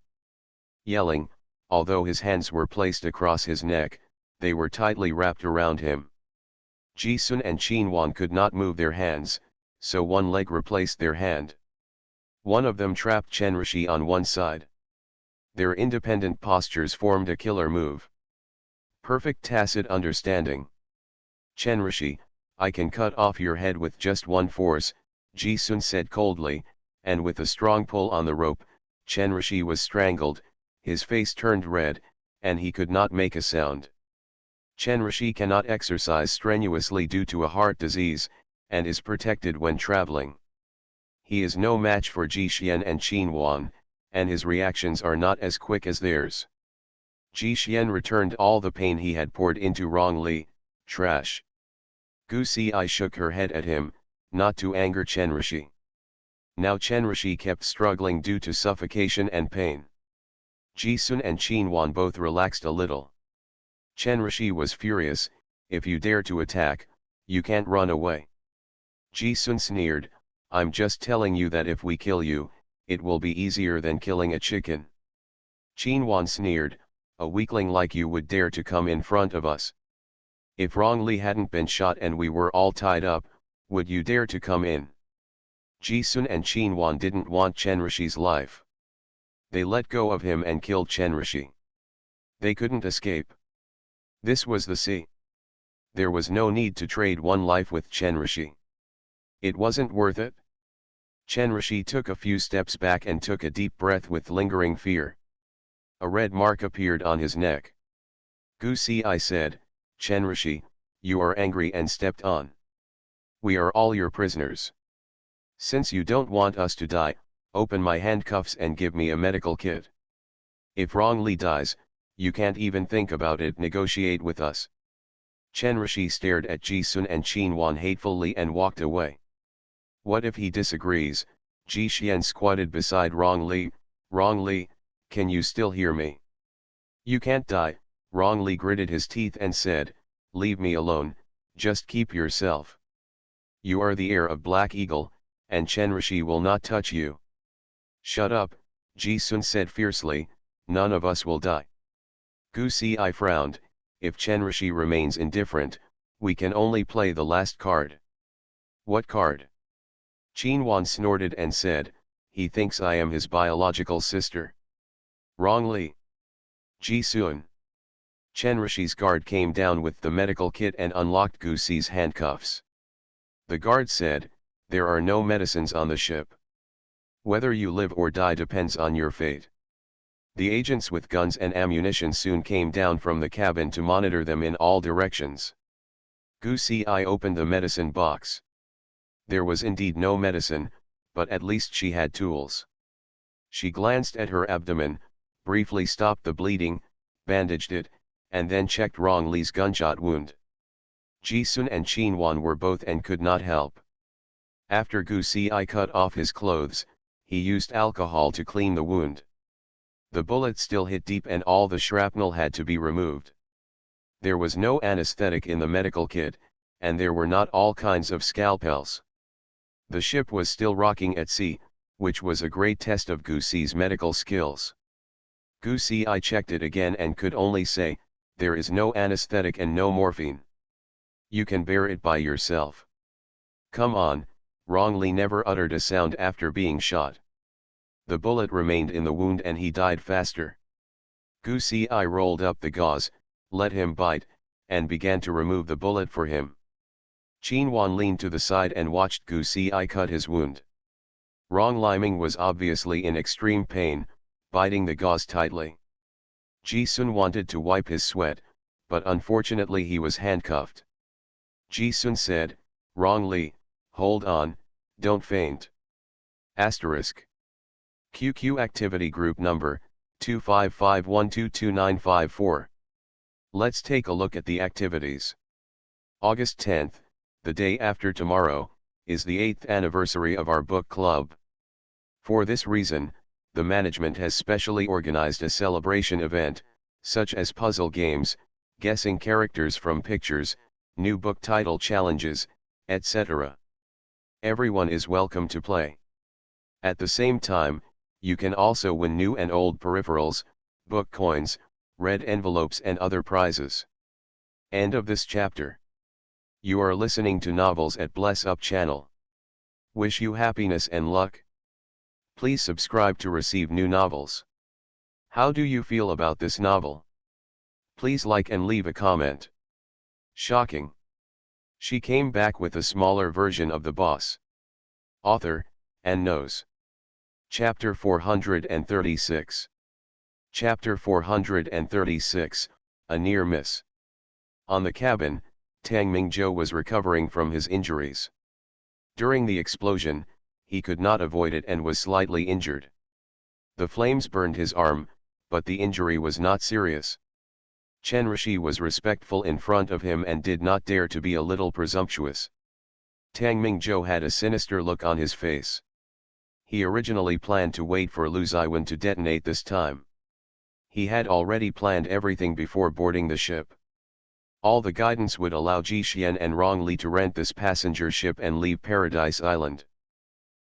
Yelling, although his hands were placed across his neck, they were tightly wrapped around him. Ji Sun and Qinhuan could not move their hands, so one leg replaced their hand. One of them trapped Chenrishi on one side. Their independent postures formed a killer move. Perfect tacit understanding. Chenrishi, I can cut off your head with just one force, Ji Sun said coldly, and with a strong pull on the rope, Chenrishi was strangled, his face turned red, and he could not make a sound. Chenrishi cannot exercise strenuously due to a heart disease, and is protected when traveling. He is no match for Ji Xian and Qinhuan, and his reactions are not as quick as theirs. Ji Xian returned all the pain he had poured into Rong Li. Trash. Gu Si shook her head at him, not to anger Chenrishi. Now Chenrishi kept struggling due to suffocation and pain. Ji Sun and Qinhuan both relaxed a little. Chenrishi was furious, if you dare to attack, you can't run away. Ji Sun sneered, I'm just telling you that if we kill you, it will be easier than killing a chicken. Qinhuan sneered, a weakling like you would dare to come in front of us. If Rong Li hadn't been shot and we were all tied up, would you dare to come in? Ji Sun and Qinhuan didn't want Chenrishi's life. They let go of him and killed Chenrishi. They couldn't escape. This was the sea. There was no need to trade one life with Chenrishi. It wasn't worth it. Chenrishi took a few steps back and took a deep breath with lingering fear. A red mark appeared on his neck. Gu Si said, Chenrishi, you are angry and stepped on. We are all your prisoners. Since you don't want us to die, open my handcuffs and give me a medical kit. If Rong Li dies, You can't even think about it. Negotiate with us. Chen Rishi stared at Ji Sun and Qin Wan hatefully and walked away. What if he disagrees? Ji Xian squatted beside Rong Li. Rong Li, can you still hear me? You can't die. Rong Li gritted his teeth and said, leave me alone, just keep yourself. You are the heir of Black Eagle, and Chen Rishi will not touch you. Shut up, Ji Sun said fiercely, none of us will die. Gu Si frowned, if Chen Rishi remains indifferent, we can only play the last card. What card? Qin Wan snorted and said, he thinks I am his biological sister. Wrongly. Ji Sun. Chen Rishi's guard came down with the medical kit and unlocked Gu Si's handcuffs. The guard said, there are no medicines on the ship. Whether you live or die depends on your fate. The agents with guns and ammunition soon came down from the cabin to monitor them in all directions. Gu Si opened the medicine box. There was indeed no medicine, but at least she had tools. She glanced at her abdomen, briefly stopped the bleeding, bandaged it, and then checked Rong Li's gunshot wound. Ji Sun and Qin Wan were both and could not help. After Gu Si cut off his clothes, he used alcohol to clean the wound. The bullet still hit deep and all the shrapnel had to be removed. There was no anesthetic in the medical kit, and there were not all kinds of scalpels. The ship was still rocking at sea, which was a great test of Gu Si's medical skills. Gu Si checked it again and could only say, there is no anesthetic and no morphine. You can bear it by yourself. Come on. Rong Li never uttered a sound after being shot. The bullet remained in the wound and he died faster. Gu Si rolled up the gauze, let him bite, and began to remove the bullet for him. Qin Wan leaned to the side and watched Gu Si cut his wound. Rong Liming was obviously in extreme pain, biting the gauze tightly. Ji Sun wanted to wipe his sweat, but unfortunately he was handcuffed. Ji Sun said, Rong Li, hold on, don't faint. Asterisk. QQ Activity Group Number, 255122954. Let's take a look at the activities. August 10th, the day after tomorrow, is the 8th anniversary of our book club. For this reason, the management has specially organized a celebration event, such as puzzle games, guessing characters from pictures, new book title challenges, etc. Everyone is welcome to play. At the same time, you can also win new and old peripherals, book coins, red envelopes and other prizes. End of this chapter. You are listening to Novels at Bless Up channel. Wish you happiness and luck. Please subscribe to receive new novels. How do you feel about this novel? Please like and leave a comment. Shocking. She came back with a smaller version of the boss. Author, and knows. Chapter 436. Chapter 436, A Near Miss. On the cabin, Tang Mingzhou was recovering from his injuries. During the explosion, he could not avoid it and was slightly injured. The flames burned his arm, but the injury was not serious. Chen Rishi was respectful in front of him and did not dare to be a little presumptuous. Tang Mingzhou had a sinister look on his face. He originally planned to wait for Lu Ziwen to detonate this time. He had already planned everything before boarding the ship. All the guidance would allow Ji Xian and Rong Li to rent this passenger ship and leave Paradise Island.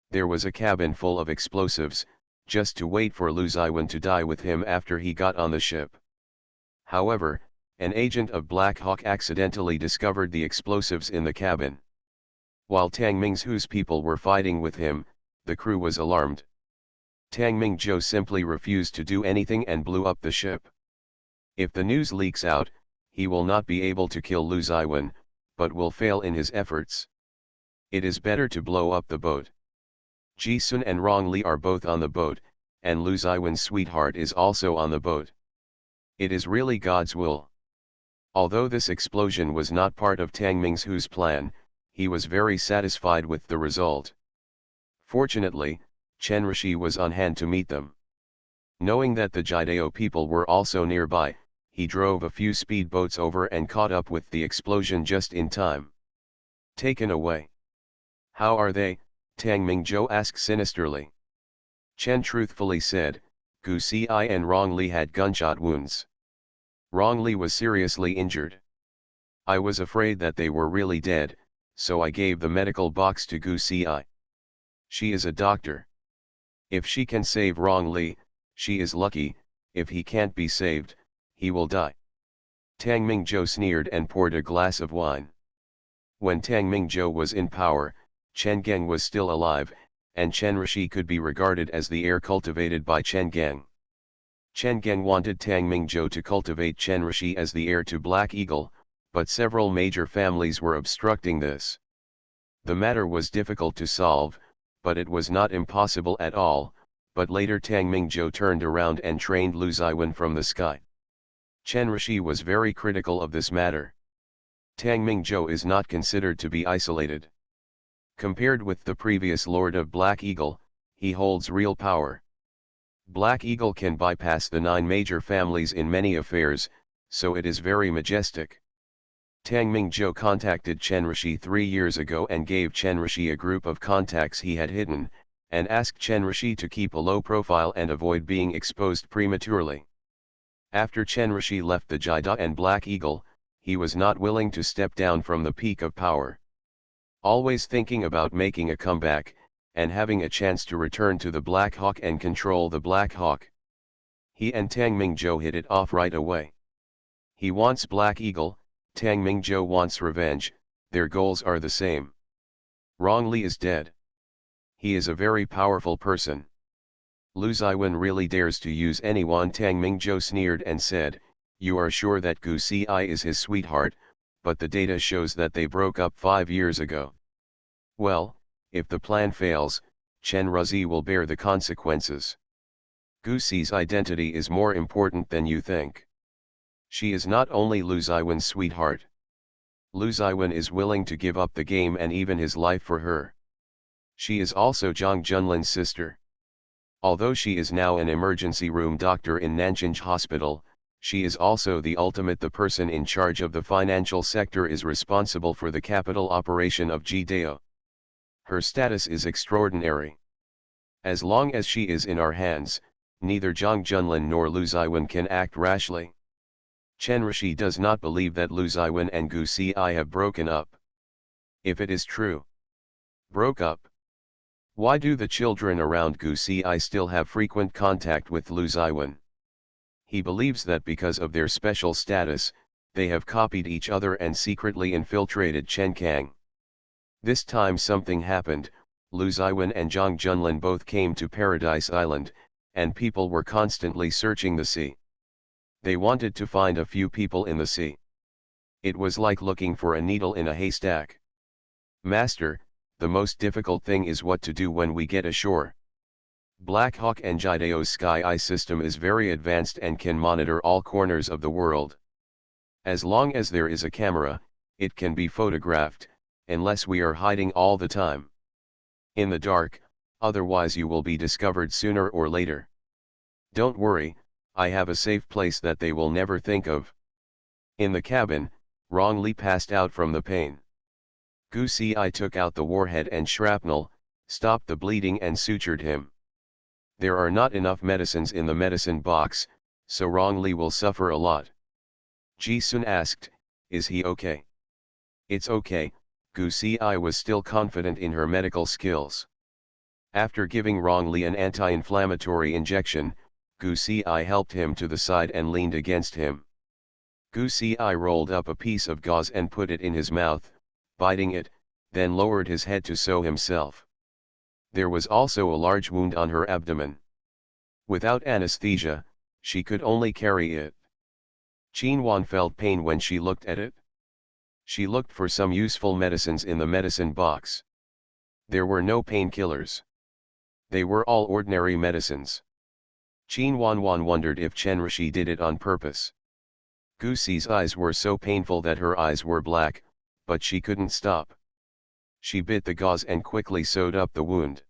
There was a cabin full of explosives, just to wait for Lu Ziwen to die with him after he got on the ship. However, an agent of Black Hawk accidentally discovered the explosives in the cabin. While Tang Mingzhou's people were fighting with him, the crew was alarmed. Tang Mingzhou simply refused to do anything and blew up the ship. If the news leaks out, he will not be able to kill Lu Ziwen, but will fail in his efforts. It is better to blow up the boat. Ji Sun and Rong Li are both on the boat, and Lu Ziwen's sweetheart is also on the boat. It is really God's will. Although this explosion was not part of Tang Mingzhou's plan, he was very satisfied with the result. Fortunately, Chen Rishi was on hand to meet them. Knowing that the Jidao people were also nearby, he drove a few speedboats over and caught up with the explosion just in time. Taken away. How are they? Tang Mingzhou asked sinisterly. Chen truthfully said, Gu Xi and Rong Li had gunshot wounds. Rong Li was seriously injured. I was afraid that they were really dead, so I gave the medical box to Gu Xi. She is a doctor. If she can save Rong Li, she is lucky. If he can't be saved, he will die. Tang Mingzhou sneered and poured a glass of wine. When Tang Mingzhou was in power, Chen Geng was still alive, and Chen Rishi could be regarded as the heir cultivated by Chen Geng. Chen Geng wanted Tang Mingzhou to cultivate Chen Rishi as the heir to Black Eagle, but several major families were obstructing this. The matter was difficult to solve, but it was not impossible at all, but later Tang Mingzhou turned around and trained Lu Ziwen from the sky. Chen Rishi was very critical of this matter. Tang Mingzhou is not considered to be isolated. Compared with the previous Lord of Black Eagle, he holds real power. Black Eagle can bypass the 9 major families in many affairs, so it is very majestic. Tang Mingzhou contacted Chen Rishi 3 years ago and gave Chen Rishi a group of contacts he had hidden, and asked Chen Rishi to keep a low profile and avoid being exposed prematurely. After Chen Rishi left the Jida and Black Eagle, he was not willing to step down from the peak of power. Always thinking about making a comeback, and having a chance to return to the Black Hawk and control the Black Hawk. He and Tang Mingzhou hit it off right away. He wants Black Eagle, Tang Mingzhou wants revenge, their goals are the same. Rong Li is dead. He is a very powerful person. Lu Ziwen really dares to use anyone. Tang Mingzhou sneered and said, you are sure that Gu Xi is his sweetheart, but the data shows that they broke up 5 years ago. Well, if the plan fails, Chen Ruzi will bear the consequences. Gu Xi's identity is more important than you think. She is not only Lu Ziwen's sweetheart. Lu Ziwen is willing to give up the game and even his life for her. She is also Zhang Junlin's sister. Although she is now an emergency room doctor in Nanjing Hospital, she is also the person in charge of the financial sector is responsible for the capital operation of Jidao. Her status is extraordinary. As long as she is in our hands, neither Zhang Junlin nor Lu Ziwen can act rashly. Chen Rishi does not believe that Lu Ziwen and Gu Xi have broken up. If it is true. Broke up. Why do the children around Gu Xi still have frequent contact with Lu Ziwen? He believes that because of their special status, they have copied each other and secretly infiltrated Chen Kang. This time something happened. Lu Ziwen and Zhang Junlin both came to Paradise Island, and people were constantly searching the sea. They wanted to find a few people in the sea. It was like looking for a needle in a haystack. Master, the most difficult thing is what to do when we get ashore. Black Hawk and Jidao's Sky Eye system is very advanced and can monitor all corners of the world. As long as there is a camera, it can be photographed, unless we are hiding all the time. In the dark, otherwise you will be discovered sooner or later. Don't worry, I have a safe place that they will never think of. In the cabin, Rong Li passed out from the pain. Gu Xi took out the warhead and shrapnel, stopped the bleeding and sutured him. There are not enough medicines in the medicine box, so Rong Li will suffer a lot. Ji Sun asked, is he okay? It's okay. Gu Xi was still confident in her medical skills. After giving Rong Li an anti-inflammatory injection, Gu Xi helped him to the side and leaned against him. Gu Xi rolled up a piece of gauze and put it in his mouth, biting it, then lowered his head to sew himself. There was also a large wound on her abdomen. Without anesthesia, she could only carry it. Qinhuan felt pain when she looked at it. She looked for some useful medicines in the medicine box. There were no painkillers. They were all ordinary medicines. Qinhuan wondered if Chen Rishi did it on purpose. Gu Xi's eyes were so painful that her eyes were black, but she couldn't stop. She bit the gauze and quickly sewed up the wound.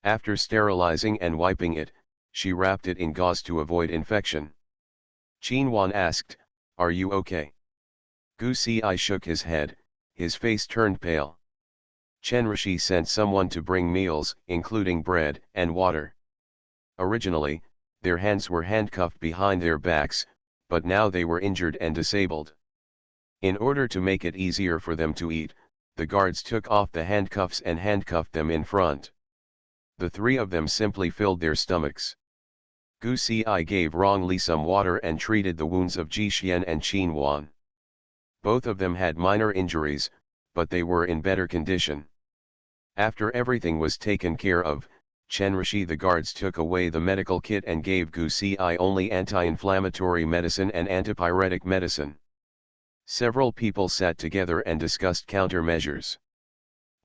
After sterilizing and wiping it, she wrapped it in gauze to avoid infection. Qinhuan asked, "Are you okay?" Gu Ci shook his head, his face turned pale. Chen Rishi sent someone to bring meals, including bread and water. Originally, their hands were handcuffed behind their backs, but now they were injured and disabled. In order to make it easier for them to eat, the guards took off the handcuffs and handcuffed them in front. The three of them simply filled their stomachs. Gu Ci gave Rong Li some water and treated the wounds of Ji Xian and Qin Wan. Both of them had minor injuries, but they were in better condition. After everything was taken care of, Chen Rishi the guards took away the medical kit and gave Gu Ci only anti-inflammatory medicine and antipyretic medicine. Several people sat together and discussed countermeasures.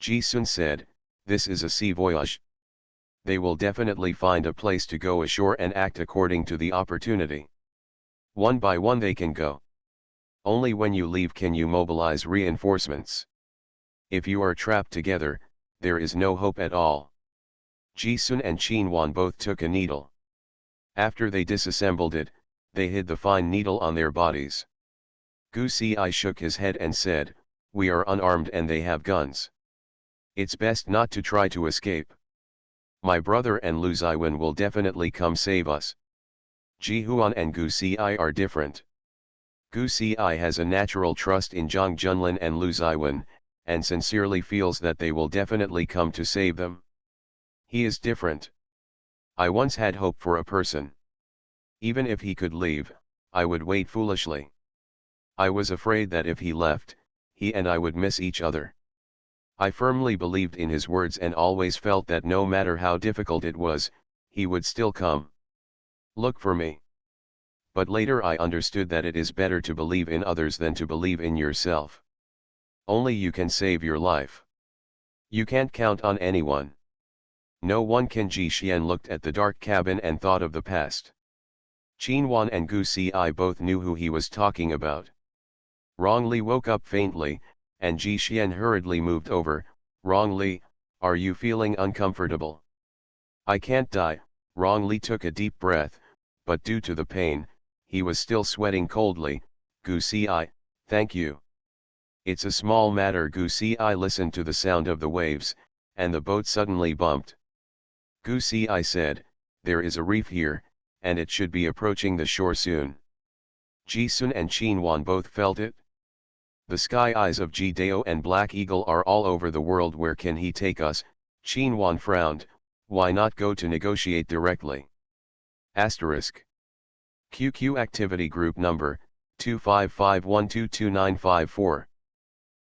Ji Sun said, "This is a sea voyage. They will definitely find a place to go ashore and act according to the opportunity. One by one they can go. Only when you leave can you mobilize reinforcements. If you are trapped together, there is no hope at all." Ji Sun and Qin Wan both took a needle. After they disassembled it, they hid the fine needle on their bodies. Gu Ci shook his head and said, "We are unarmed and they have guns. It's best not to try to escape. My brother and Lu Ziwen will definitely come save us." Ji Huan and Gu Ci are different. Gu Ci has a natural trust in Zhang Junlin and Lu Ziwen, and sincerely feels that they will definitely come to save them. He is different. "I once had hope for a person. Even if he could leave, I would wait foolishly. I was afraid that if he left, he and I would miss each other. I firmly believed in his words and always felt that no matter how difficult it was, he would still come. Look for me. But later I understood that it is better to believe in others than to believe in yourself. Only you can save your life. You can't count on anyone. No one can." Ji Xian looked at the dark cabin and thought of the past. Qin Wan and Gu Ci both knew who he was talking about. Rong Li woke up faintly, and Ji Xian hurriedly moved over. "Rong Li, are you feeling uncomfortable?" "I can't die." Rong Li took a deep breath, but due to the pain, he was still sweating coldly. "Gu Ci, thank you. It's a small matter." Gu Ci listened to the sound of the waves, and the boat suddenly bumped. Gu Ci said, "There is a reef here, and it should be approaching the shore soon." Ji Sun and Qin Wan both felt it. "The sky eyes of Ji Dao and Black Eagle are all over the world. Where can he take us?" Qin Wan frowned. "Why not go to negotiate directly?" Asterisk. QQ Activity Group Number 2551222954.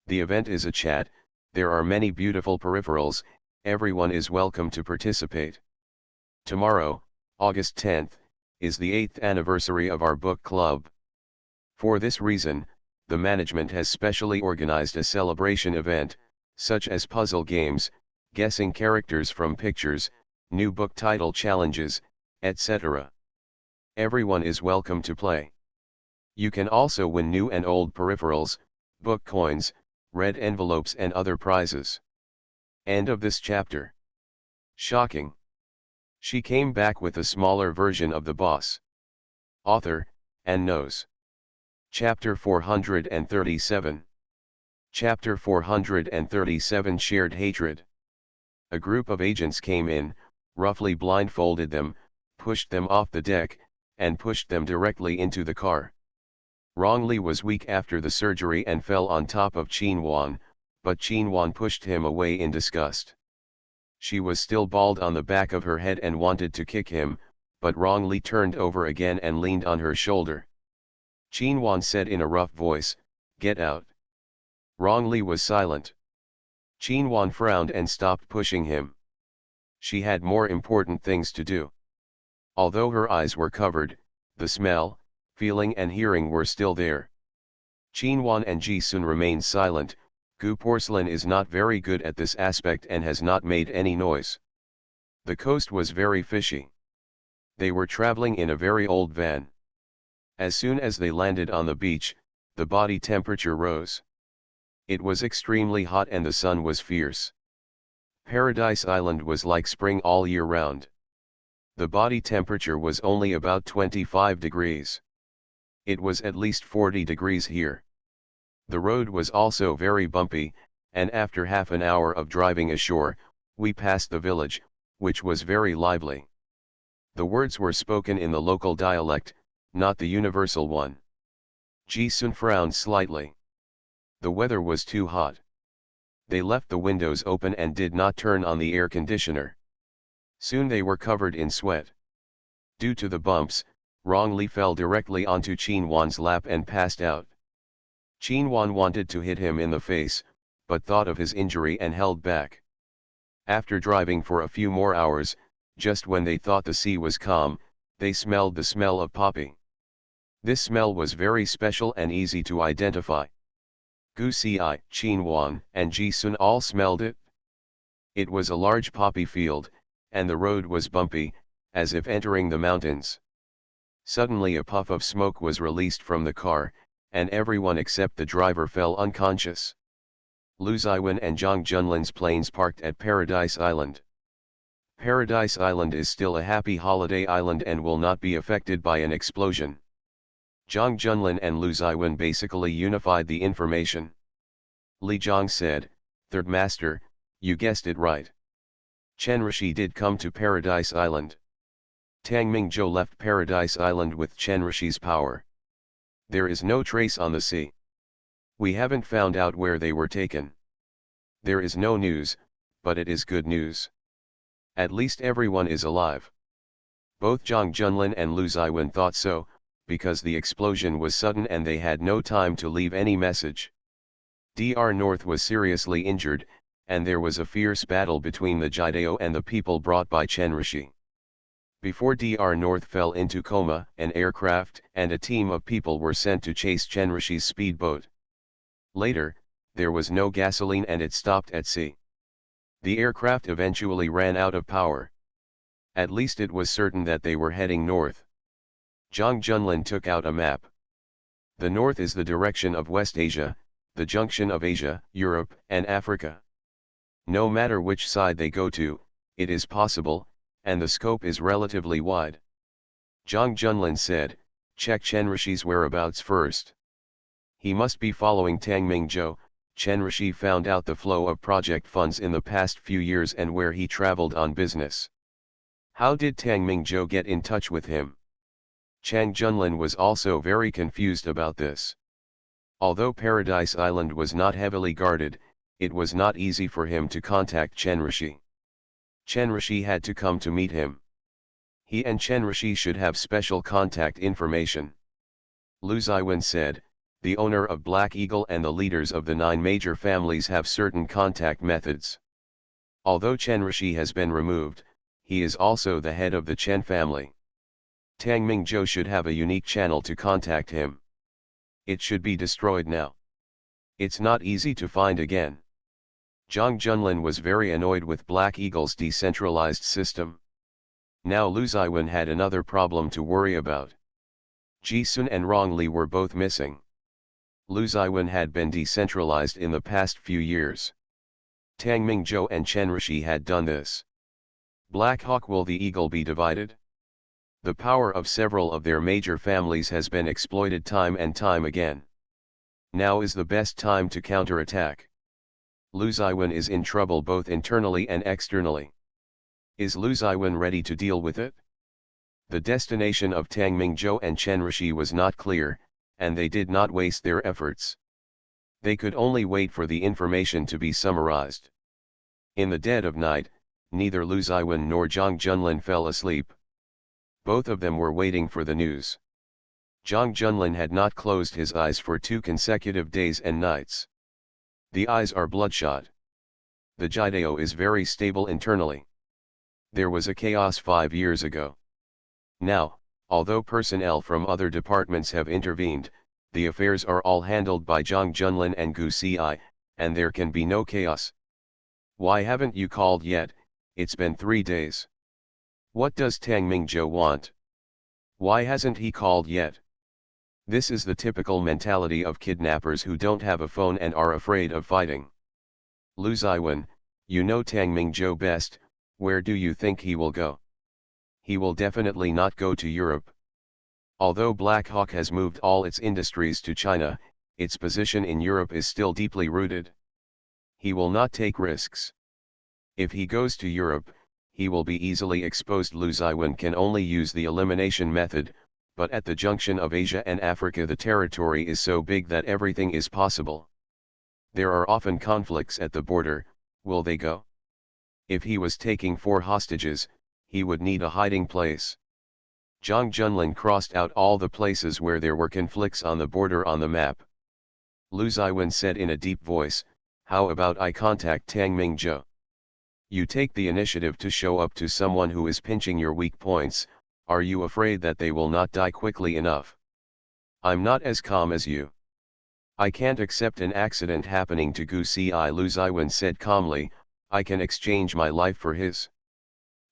The event is a chat. There are many beautiful peripherals. Everyone is welcome to participate. Tomorrow, August 10th, is the 8th anniversary of our book club. For this reason, the management has specially organized a celebration event, such as puzzle games, guessing characters from pictures, new book title challenges, etc. Everyone is welcome to play. You can also win new and old peripherals, book coins, red envelopes and other prizes. End of this chapter. Shocking. She came back with a smaller version of the boss. Author, and knows. Chapter 437. Chapter 437 Shared Hatred. A group of agents came in, roughly blindfolded them, pushed them off the deck, and pushed them directly into the car. Rong Li was weak after the surgery and fell on top of Qin Wan, but Qin Wan pushed him away in disgust. She was still bald on the back of her head and wanted to kick him, but Rong Li turned over again and leaned on her shoulder. Qin Wan said in a rough voice, "Get out." Rong Li was silent. Qin Wan frowned and stopped pushing him. She had more important things to do. Although her eyes were covered, the smell, feeling and hearing were still there. Qin Wan and Ji Sun remained silent. Gu Porcelain is not very good at this aspect and has not made any noise. The coast was very fishy. They were traveling in a very old van. As soon as they landed on the beach, the body temperature rose. It was extremely hot and the sun was fierce. Paradise Island was like spring all year round. The body temperature was only about 25 degrees. It was at least 40 degrees here. The road was also very bumpy, and after half an hour of driving ashore, we passed the village, which was very lively. The words were spoken in the local dialect, not the universal one. Ji-sun frowned slightly. The weather was too hot. They left the windows open and did not turn on the air conditioner. Soon they were covered in sweat. Due to the bumps, Rong Li fell directly onto Qin Wan's lap and passed out. Qin Wan wanted to hit him in the face, but thought of his injury and held back. After driving for a few more hours, just when they thought the sea was calm, they smelled the smell of poppy. This smell was very special and easy to identify. Gu Si, Qin Wan, and Ji Sun all smelled it. It was a large poppy field, and the road was bumpy, as if entering the mountains. Suddenly a puff of smoke was released from the car, and everyone except the driver fell unconscious. Lu Ziwen and Zhang Junlin's planes parked at Paradise Island. Paradise Island is still a happy holiday island and will not be affected by an explosion. Zhang Junlin and Lu Ziwen basically unified the information. Li Zhang said, "Third Master, you guessed it right. Chen Rishi did come to Paradise Island. Tang Mingzhou left Paradise Island with Chen Rishi's power. There is no trace on the sea. We haven't found out where they were taken. There is no news, but it is good news. At least everyone is alive." Both Zhang Junlin and Lu Ziwen thought so, because the explosion was sudden and they had no time to leave any message. Dr. North was seriously injured, and there was a fierce battle between the Jidao and the people brought by Chen Rishi. Before Dr. North fell into coma, an aircraft and a team of people were sent to chase Chen Rishi's speedboat. Later, there was no gasoline and it stopped at sea. The aircraft eventually ran out of power. At least it was certain that they were heading north. Zhang Junlin took out a map. The north is the direction of West Asia, the junction of Asia, Europe, and Africa. No matter which side they go to, it is possible, and the scope is relatively wide. Zhang Junlin said, "Check Chen Rishi's whereabouts first. He must be following Tang Mingzhou." Chen Rishi found out the flow of project funds in the past few years and where he traveled on business. How did Tang Mingzhou get in touch with him? Zhang Junlin was also very confused about this. Although Paradise Island was not heavily guarded, it was not easy for him to contact Chen Rishi. Chen Rishi had to come to meet him. He and Chen Rishi should have special contact information. Lu Ziwen said, "The owner of Black Eagle and the leaders of the 9 major families have certain contact methods. Although Chen Rishi has been removed, he is also the head of the Chen family. Tang Mingzhou should have a unique channel to contact him. It should be destroyed now. It's not easy to find again." Zhang Junlin was very annoyed with Black Eagle's decentralized system. Now Lu Ziwen had another problem to worry about. Ji Sun and Rong Li were both missing. Lu Ziwen had been decentralized in the past few years. Tang Mingzhou and Chen Rishi had done this. Black Hawk, will the Eagle be divided? The power of several of their major families has been exploited time and time again. Now is the best time to counterattack. Lu Ziwen is in trouble both internally and externally. Is Lu Ziwen ready to deal with it? The destination of Tang Mingzhou and Chen Rishi was not clear, and they did not waste their efforts. They could only wait for the information to be summarized. In the dead of night, neither Lu Ziwen nor Zhang Junlin fell asleep. Both of them were waiting for the news. Zhang Junlin had not closed his eyes for 2 consecutive days and nights. The eyes are bloodshot. The Jidao is very stable internally. There was a chaos 5 years ago. Now, although personnel from other departments have intervened, the affairs are all handled by Zhang Junlin and Gu Si, and there can be no chaos. Why haven't you called yet? It's been 3 days. What does Tang Mingzhou want? Why hasn't he called yet? This is the typical mentality of kidnappers who don't have a phone and are afraid of fighting. Lu Ziwen, you know Tang Mingzhou best, where do you think he will go? He will definitely not go to Europe. Although Black Hawk has moved all its industries to China, its position in Europe is still deeply rooted. He will not take risks. If he goes to Europe, he will be easily exposed. Lu Ziwen can only use the elimination method, but at the junction of Asia and Africa the territory is so big that everything is possible. There are often conflicts at the border. Will they go? If he was taking 4 hostages, he would need a hiding place. Zhang Junlin crossed out all the places where there were conflicts on the border on the map. Lu Ziwen said in a deep voice, "How about I contact Tang Mingzhou? You take the initiative to show up to someone who is pinching your weak points. Are you afraid that they will not die quickly enough? I'm not as calm as you. I can't accept an accident happening to Gu Ci." Lu Ziwen said calmly, "I can exchange my life for his."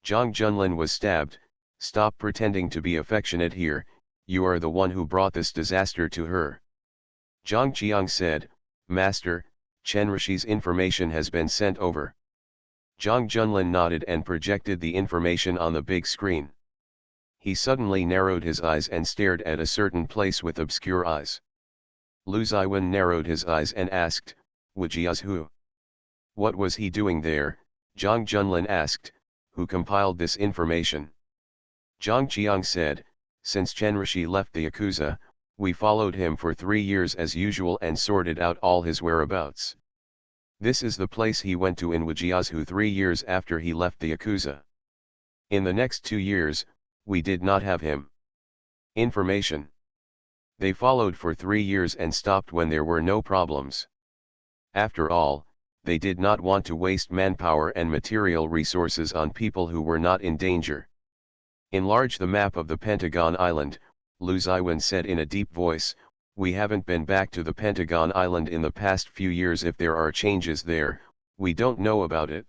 Zhang Junlin was stabbed. "Stop pretending to be affectionate here, you are the one who brought this disaster to her." Zhang Qiang said, "Master, Chen Rishi's information has been sent over." Zhang Junlin nodded and projected the information on the big screen. He suddenly narrowed his eyes and stared at a certain place with obscure eyes. Lu Ziwen narrowed his eyes and asked, "Wujia's who?" "What was he doing there?" Zhang Junlin asked, "Who compiled this information?" Zhang Qiang said, "Since Chen Rishi left the Yakuza, we followed him for 3 years as usual and sorted out all his whereabouts. This is the place he went to in Wujiazhu 3 years after he left the Yakuza. In the next 2 years, we did not have him. Information. They followed for 3 years and stopped when there were no problems. After all, they did not want to waste manpower and material resources on people who were not in danger." "Enlarge the map of the Pentagon Island," Lu Ziwen said in a deep voice. "We haven't been back to the Pentagon Island in the past few years. If there are changes there, we don't know about it."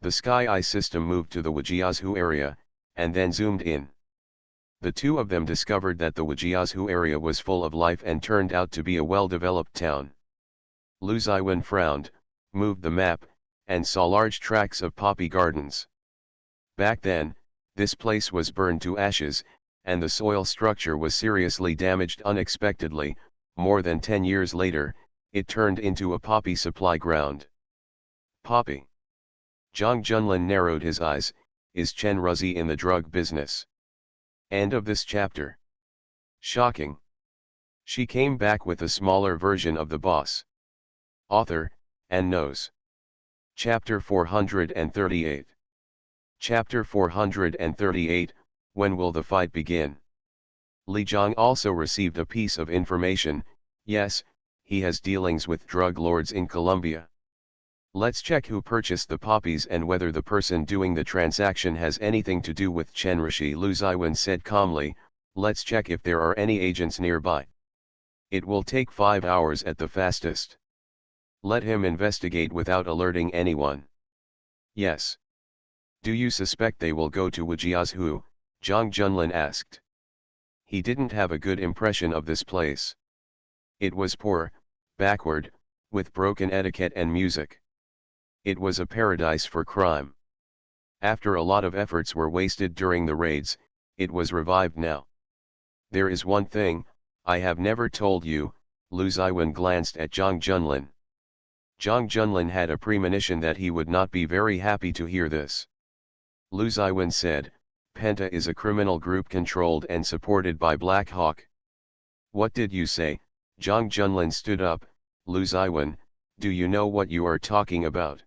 The Sky Eye system moved to the Wujiazhu area, and then zoomed in. The two of them discovered that the Wujiazhu area was full of life and turned out to be a well-developed town. Lu Ziwen frowned, moved the map, and saw large tracts of poppy gardens. Back then, this place was burned to ashes, and the soil structure was seriously damaged unexpectedly. More than 10 years later, it turned into a poppy supply ground. Poppy. Zhang Junlin narrowed his eyes. Is Chen Ruzi in the drug business? End of this chapter. Shocking. She came back with a smaller version of the boss. Author, and knows. Chapter 438. Chapter 438, When will the fight begin? Li Zhang also received a piece of information. Yes, he has dealings with drug lords in Colombia. Let's check who purchased the poppies and whether the person doing the transaction has anything to do with Chen Rishi. Lu Ziwen said calmly, "Let's check if there are any agents nearby. It will take 5 hours at the fastest. Let him investigate without alerting anyone." "Yes. Do you suspect they will go to Wujiazhu?" Zhang Junlin asked. He didn't have a good impression of this place. It was poor, backward, with broken etiquette and music. It was a paradise for crime. After a lot of efforts were wasted during the raids, it was revived now. "There is one thing I have never told you." Lu Ziwen glanced at Zhang Junlin. Zhang Junlin had a premonition that he would not be very happy to hear this. Lu Ziwen said, "Penta is a criminal group controlled and supported by Black Hawk." "What did you say?" Zhang Junlin stood up. "Lu Ziwen, do you know what you are talking about?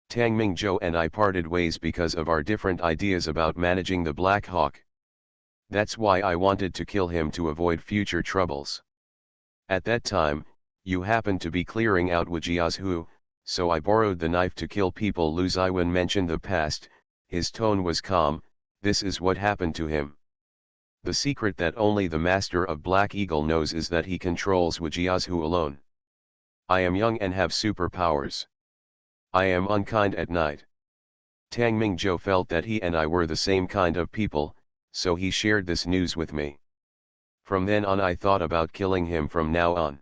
Tang Mingzhou and I parted ways because of our different ideas about managing the Black Hawk. That's why I wanted to kill him to avoid future troubles. At that time, you happened to be clearing out Wujiazhu, so I borrowed the knife to kill people." Lu Ziwen mentioned the past. His tone was calm. "This is what happened to him. The secret that only the master of Black Eagle knows is that he controls Wujiazhu alone. I am young and have superpowers. I am unkind at night. Tang Mingzhou felt that he and I were the same kind of people, so he shared this news with me. From then on I thought about killing him from now on.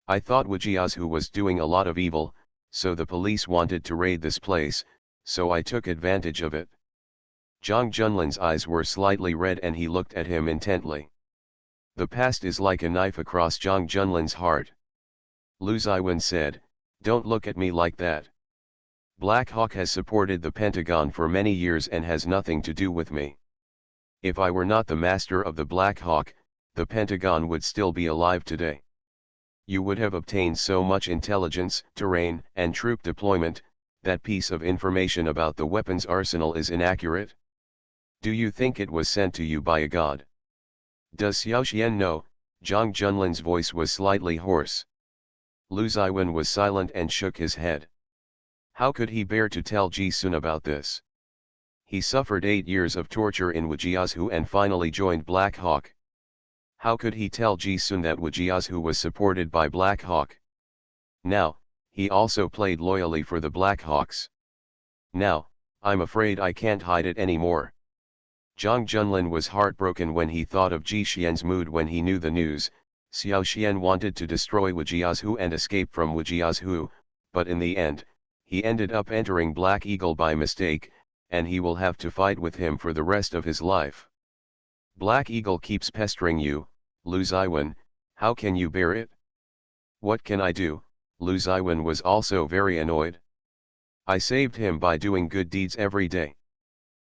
I thought Wujiazhu was doing a lot of evil, so the police wanted to raid this place, so I took advantage of it." Zhang Junlin's eyes were slightly red and he looked at him intently. The past is like a knife across Zhang Junlin's heart. Lu Ziwen said, "Don't look at me like that. Black Hawk has supported the Pentagon for many years and has nothing to do with me. If I were not the master of the Black Hawk, the Pentagon would still be alive today. You would have obtained so much intelligence, terrain, and troop deployment. That piece of information about the weapons arsenal is inaccurate. Do you think it was sent to you by a god? Does Xiao Xian know?" Zhang Junlin's voice was slightly hoarse. Lu Ziwen was silent and shook his head. How could he bear to tell Ji Sun about this? He suffered 8 years of torture in Wujiazhu and finally joined Black Hawk. How could he tell Ji Sun that Wujiazhu was supported by Black Hawk? Now, he also played loyally for the Black Hawks. Now, I'm afraid I can't hide it anymore. Zhang Junlin was heartbroken when he thought of Ji Xian's mood when he knew the news. Xiao Xian wanted to destroy Wujiazhu and escape from Wujiazhu, but in the end, he ended up entering Black Eagle by mistake, and he will have to fight with him for the rest of his life. Black Eagle keeps pestering you, Lu Ziwen, how can you bear it? What can I do? Lu Ziwen was also very annoyed. I saved him by doing good deeds every day.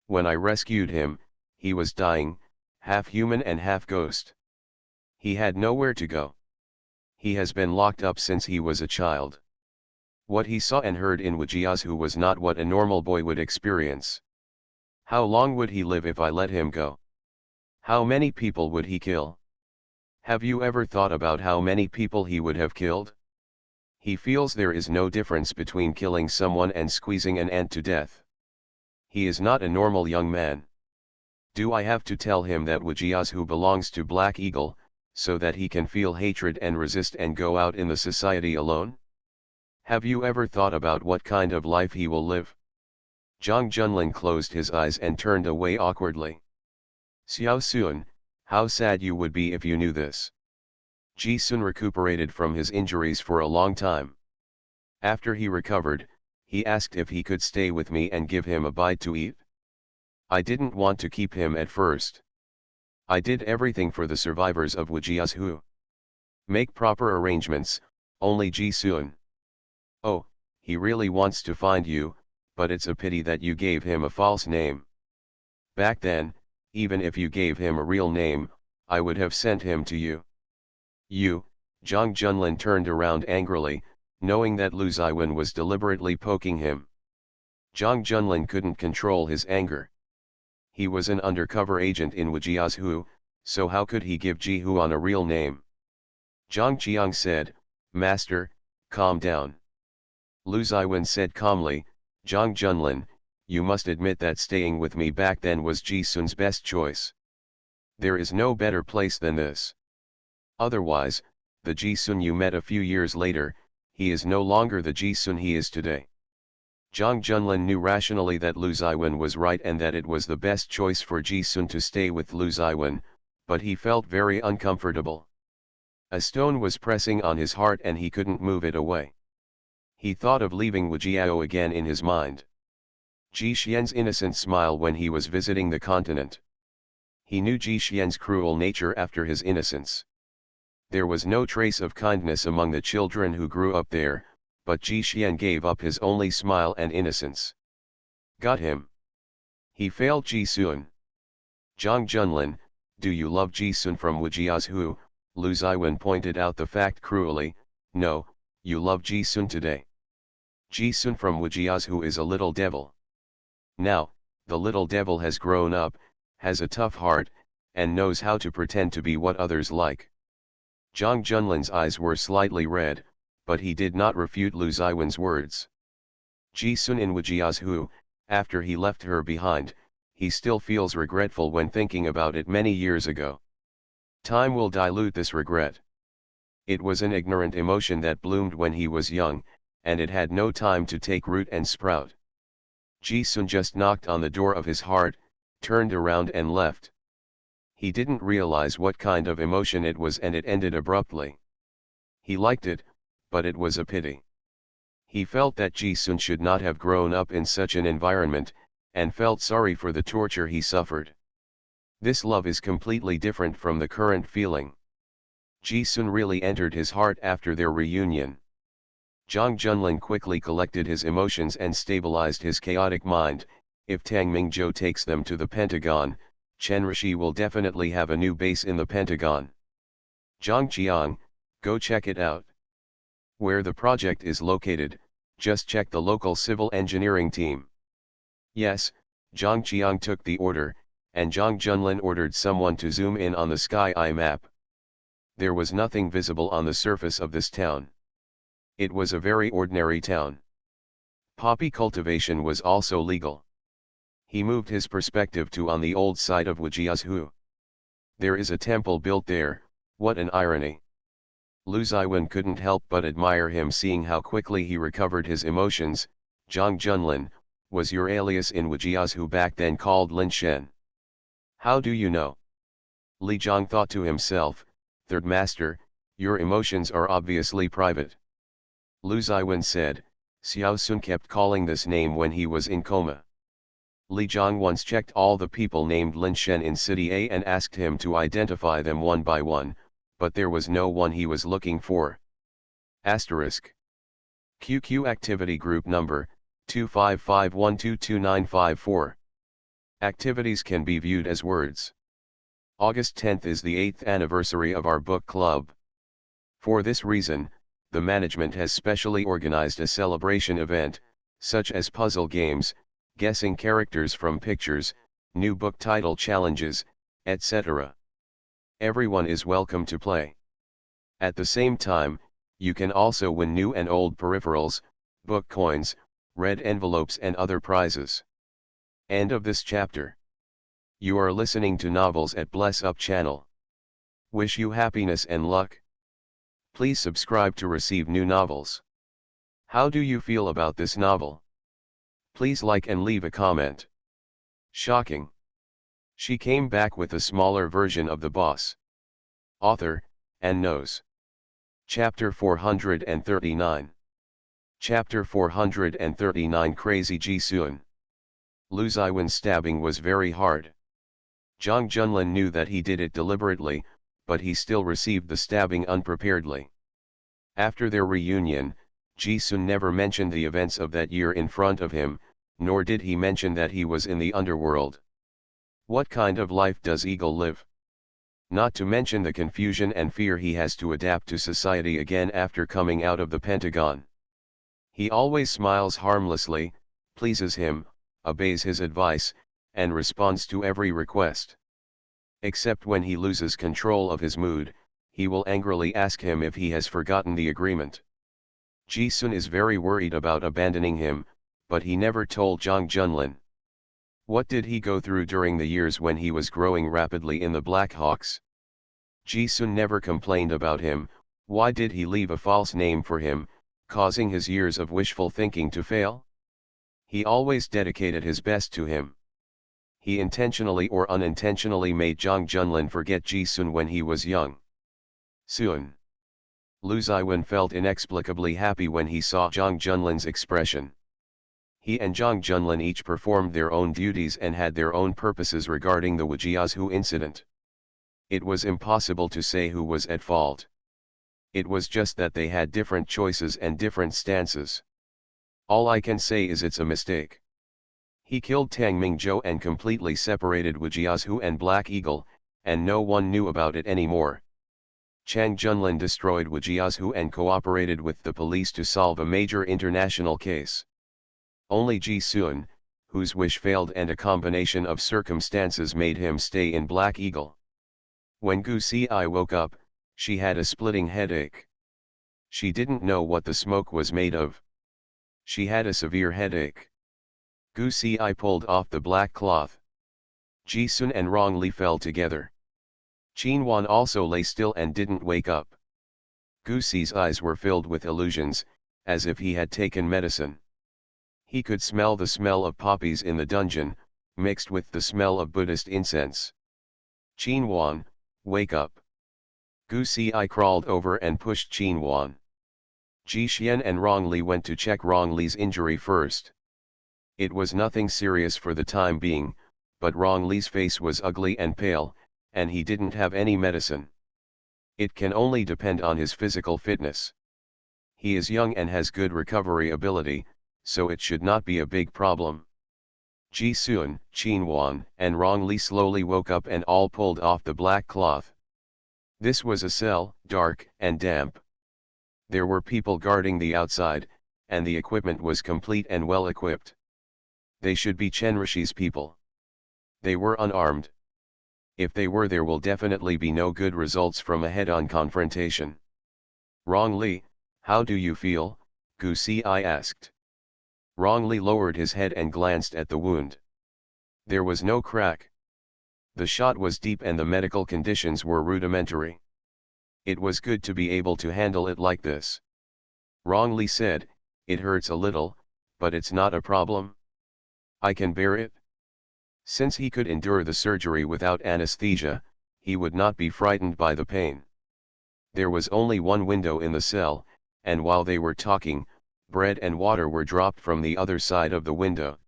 When I rescued him, he was dying, half human and half ghost. He had nowhere to go. He has been locked up since he was a child. What he saw and heard in Wujiazhu was not what a normal boy would experience. How long would he live if I let him go? How many people would he kill? Have you ever thought about how many people he would have killed? He feels there is no difference between killing someone and squeezing an ant to death. He is not a normal young man. Do I have to tell him that Wujiazhu belongs to Black Eagle, so that he can feel hatred and resist and go out in the society alone? Have you ever thought about what kind of life he will live? Zhang Junlin closed his eyes and turned away awkwardly. Xiao Sun, how sad you would be if you knew this. Ji Sun recuperated from his injuries for a long time. After he recovered, he asked if he could stay with me and give him a bite to eat. I didn't want to keep him at first. I did everything for the survivors of Wujiazhu. Make proper arrangements, only Ji Sun. Oh, he really wants to find you, but it's a pity that you gave him a false name. Back then, even if you gave him a real name, I would have sent him to you. You, Zhang Junlin turned around angrily, knowing that Lu Ziwen was deliberately poking him. Zhang Junlin couldn't control his anger. He was an undercover agent in Wujiazhu, so how could he give Ji Huan a real name? Zhang Qiang said, Master, calm down. Lu Ziwen said calmly, Zhang Junlin, you must admit that staying with me back then was Ji Sun's best choice. There is no better place than this. Otherwise, the Ji Sun you met a few years later, he is no longer the Ji Sun he is today. Zhang Junlin knew rationally that Lu Ziwen was right and that it was the best choice for Ji Sun to stay with Lu Ziwen, but he felt very uncomfortable. A stone was pressing on his heart and he couldn't move it away. He thought of leaving Wujiao again in his mind. Ji Xian's innocent smile when he was visiting the continent. He knew Ji Xian's cruel nature after his innocence. There was no trace of kindness among the children who grew up there, but Ji Xian gave up his only smile and innocence. Got him. He failed Ji Sun. Zhang Junlin, do you love Ji Sun from Wujiazhu? Lu Ziwen pointed out the fact cruelly, no, you love Ji Sun today. Ji Sun from Wujiazhu is a little devil. Now, the little devil has grown up, has a tough heart, and knows how to pretend to be what others like. Zhang Junlin's eyes were slightly red, but he did not refute Lu Ziwen's words. Ji Sun in Wujiazhu, after he left her behind, he still feels regretful when thinking about it many years ago. Time will dilute this regret. It was an ignorant emotion that bloomed when he was young, and it had no time to take root and sprout. Ji Sun just knocked on the door of his heart, turned around and left. He didn't realize what kind of emotion it was and it ended abruptly. He liked it, but it was a pity. He felt that Ji Sun should not have grown up in such an environment, and felt sorry for the torture he suffered. This love is completely different from the current feeling. Ji-sun really entered his heart after their reunion. Jang Junlin quickly collected his emotions and stabilized his chaotic mind. If Tang Mingzhou takes them to the Pentagon, Chen Rishi will definitely have a new base in the Pentagon. Zhang Qiang, go check it out. Where the project is located, just check the local civil engineering team. Yes, Zhang Qiang took the order, and Zhang Junlin ordered someone to zoom in on the sky eye map. There was nothing visible on the surface of this town. It was a very ordinary town. Poppy cultivation was also legal. He moved his perspective to on the old site of Wujiazhu. There is a temple built there, what an irony. Lu Ziwen couldn't help but admire him, seeing how quickly he recovered his emotions. Zhang Junlin, was your alias in Wujiazhu back then called Lin Shen? How do you know? Li Zhang thought to himself, Third Master, your emotions are obviously private. Lu Ziwen said, Xiao Sun kept calling this name when he was in coma. Li Zhang once checked all the people named Lin Shen in City A and asked him to identify them one by one, but there was no one he was looking for. Asterisk. QQ Activity Group Number, 255122954. Activities can be viewed as words. August 10th is the 8th anniversary of our book club. For this reason, the management has specially organized a celebration event, such as puzzle games, guessing characters from pictures, new book title challenges, etc. Everyone is welcome to play. At the same time, you can also win new and old peripherals, book coins, red envelopes and other prizes. End of this chapter. You are listening to Novels at Bless Up channel. Wish you happiness and luck. Please subscribe to receive new novels. How do you feel about this novel? Please like and leave a comment. Shocking. She came back with a smaller version of the boss. Author, and knows. Chapter 439. Chapter 439 Crazy Ji-sun. Lu Ziwen's stabbing was very hard. Zhang Junlin knew that he did it deliberately, but he still received the stabbing unpreparedly. After their reunion, Ji-sun never mentioned the events of that year in front of him, nor did he mention that he was in the underworld. What kind of life does Eagle live? Not to mention the confusion and fear he has to adapt to society again after coming out of the Pentagon. He always smiles harmlessly, pleases him, obeys his advice, and responds to every request. Except when he loses control of his mood, he will angrily ask him if he has forgotten the agreement. Ji-sun is very worried about abandoning him, but he never told Zhang Junlin. What did he go through during the years when he was growing rapidly in the Black Hawks? Ji-sun never complained about him. Why did he leave a false name for him, causing his years of wishful thinking to fail? He always dedicated his best to him. He intentionally or unintentionally made Zhang Junlin forget Ji-sun when he was young. Soon. Lu Ziwen felt inexplicably happy when he saw Zhang Junlin's expression. He and Zhang Junlin each performed their own duties and had their own purposes regarding the Wujiazhu incident. It was impossible to say who was at fault. It was just that they had different choices and different stances. All I can say is it's a mistake. He killed Tang Mingzhou and completely separated Wujiazhu and Black Eagle, and no one knew about it anymore. Zhang Junlin destroyed Wujiazhu and cooperated with the police to solve a major international case. Only Ji-sun, whose wish failed and a combination of circumstances made him stay in Black Eagle. When Gu Si woke up, she had a splitting headache. She didn't know what the smoke was made of. She had a severe headache. Gu Si pulled off the black cloth. Ji-sun and Rong Li fell together. Qinwan also lay still and didn't wake up. Gu Si's eyes were filled with illusions, as if he had taken medicine. He could smell the smell of poppies in the dungeon, mixed with the smell of Buddhist incense. Qinwan, wake up. Gu Si crawled over and pushed Qinwan. Ji Xian and Rong Li went to check Rong Li's injury first. It was nothing serious for the time being, but Rong Li's face was ugly and pale, and he didn't have any medicine. It can only depend on his physical fitness. He is young and has good recovery ability, so it should not be a big problem. Ji Sun, Qin Wan, and Rong Li slowly woke up and all pulled off the black cloth. This was a cell, dark and damp. There were people guarding the outside, and the equipment was complete and well equipped. They should be Chen Rishi's people. They were unarmed. If they were, there will definitely be no good results from a head-on confrontation. Rong Li, how do you feel? Gu Si asked. Rong Li lowered his head and glanced at the wound. There was no crack. The shot was deep and the medical conditions were rudimentary. It was good to be able to handle it like this. Rong Li said, it hurts a little, but it's not a problem. I can bear it. Since he could endure the surgery without anesthesia, he would not be frightened by the pain. There was only one window in the cell, and while they were talking, bread and water were dropped from the other side of the window.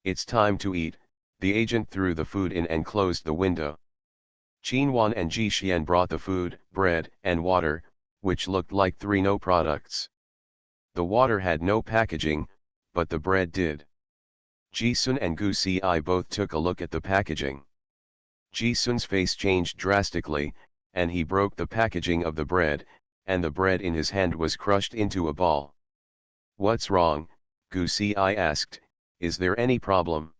It's time to eat, the agent threw the food in and closed the window. Qin Wan and Ji Xian brought the food, bread, and water, which looked like three no products. The water had no packaging, but the bread did. Ji Sun and Gu Si both took a look at the packaging. Ji Sun's face changed drastically, and he broke the packaging of the bread, and the bread in his hand was crushed into a ball. What's wrong? Gu Si asked, is there any problem?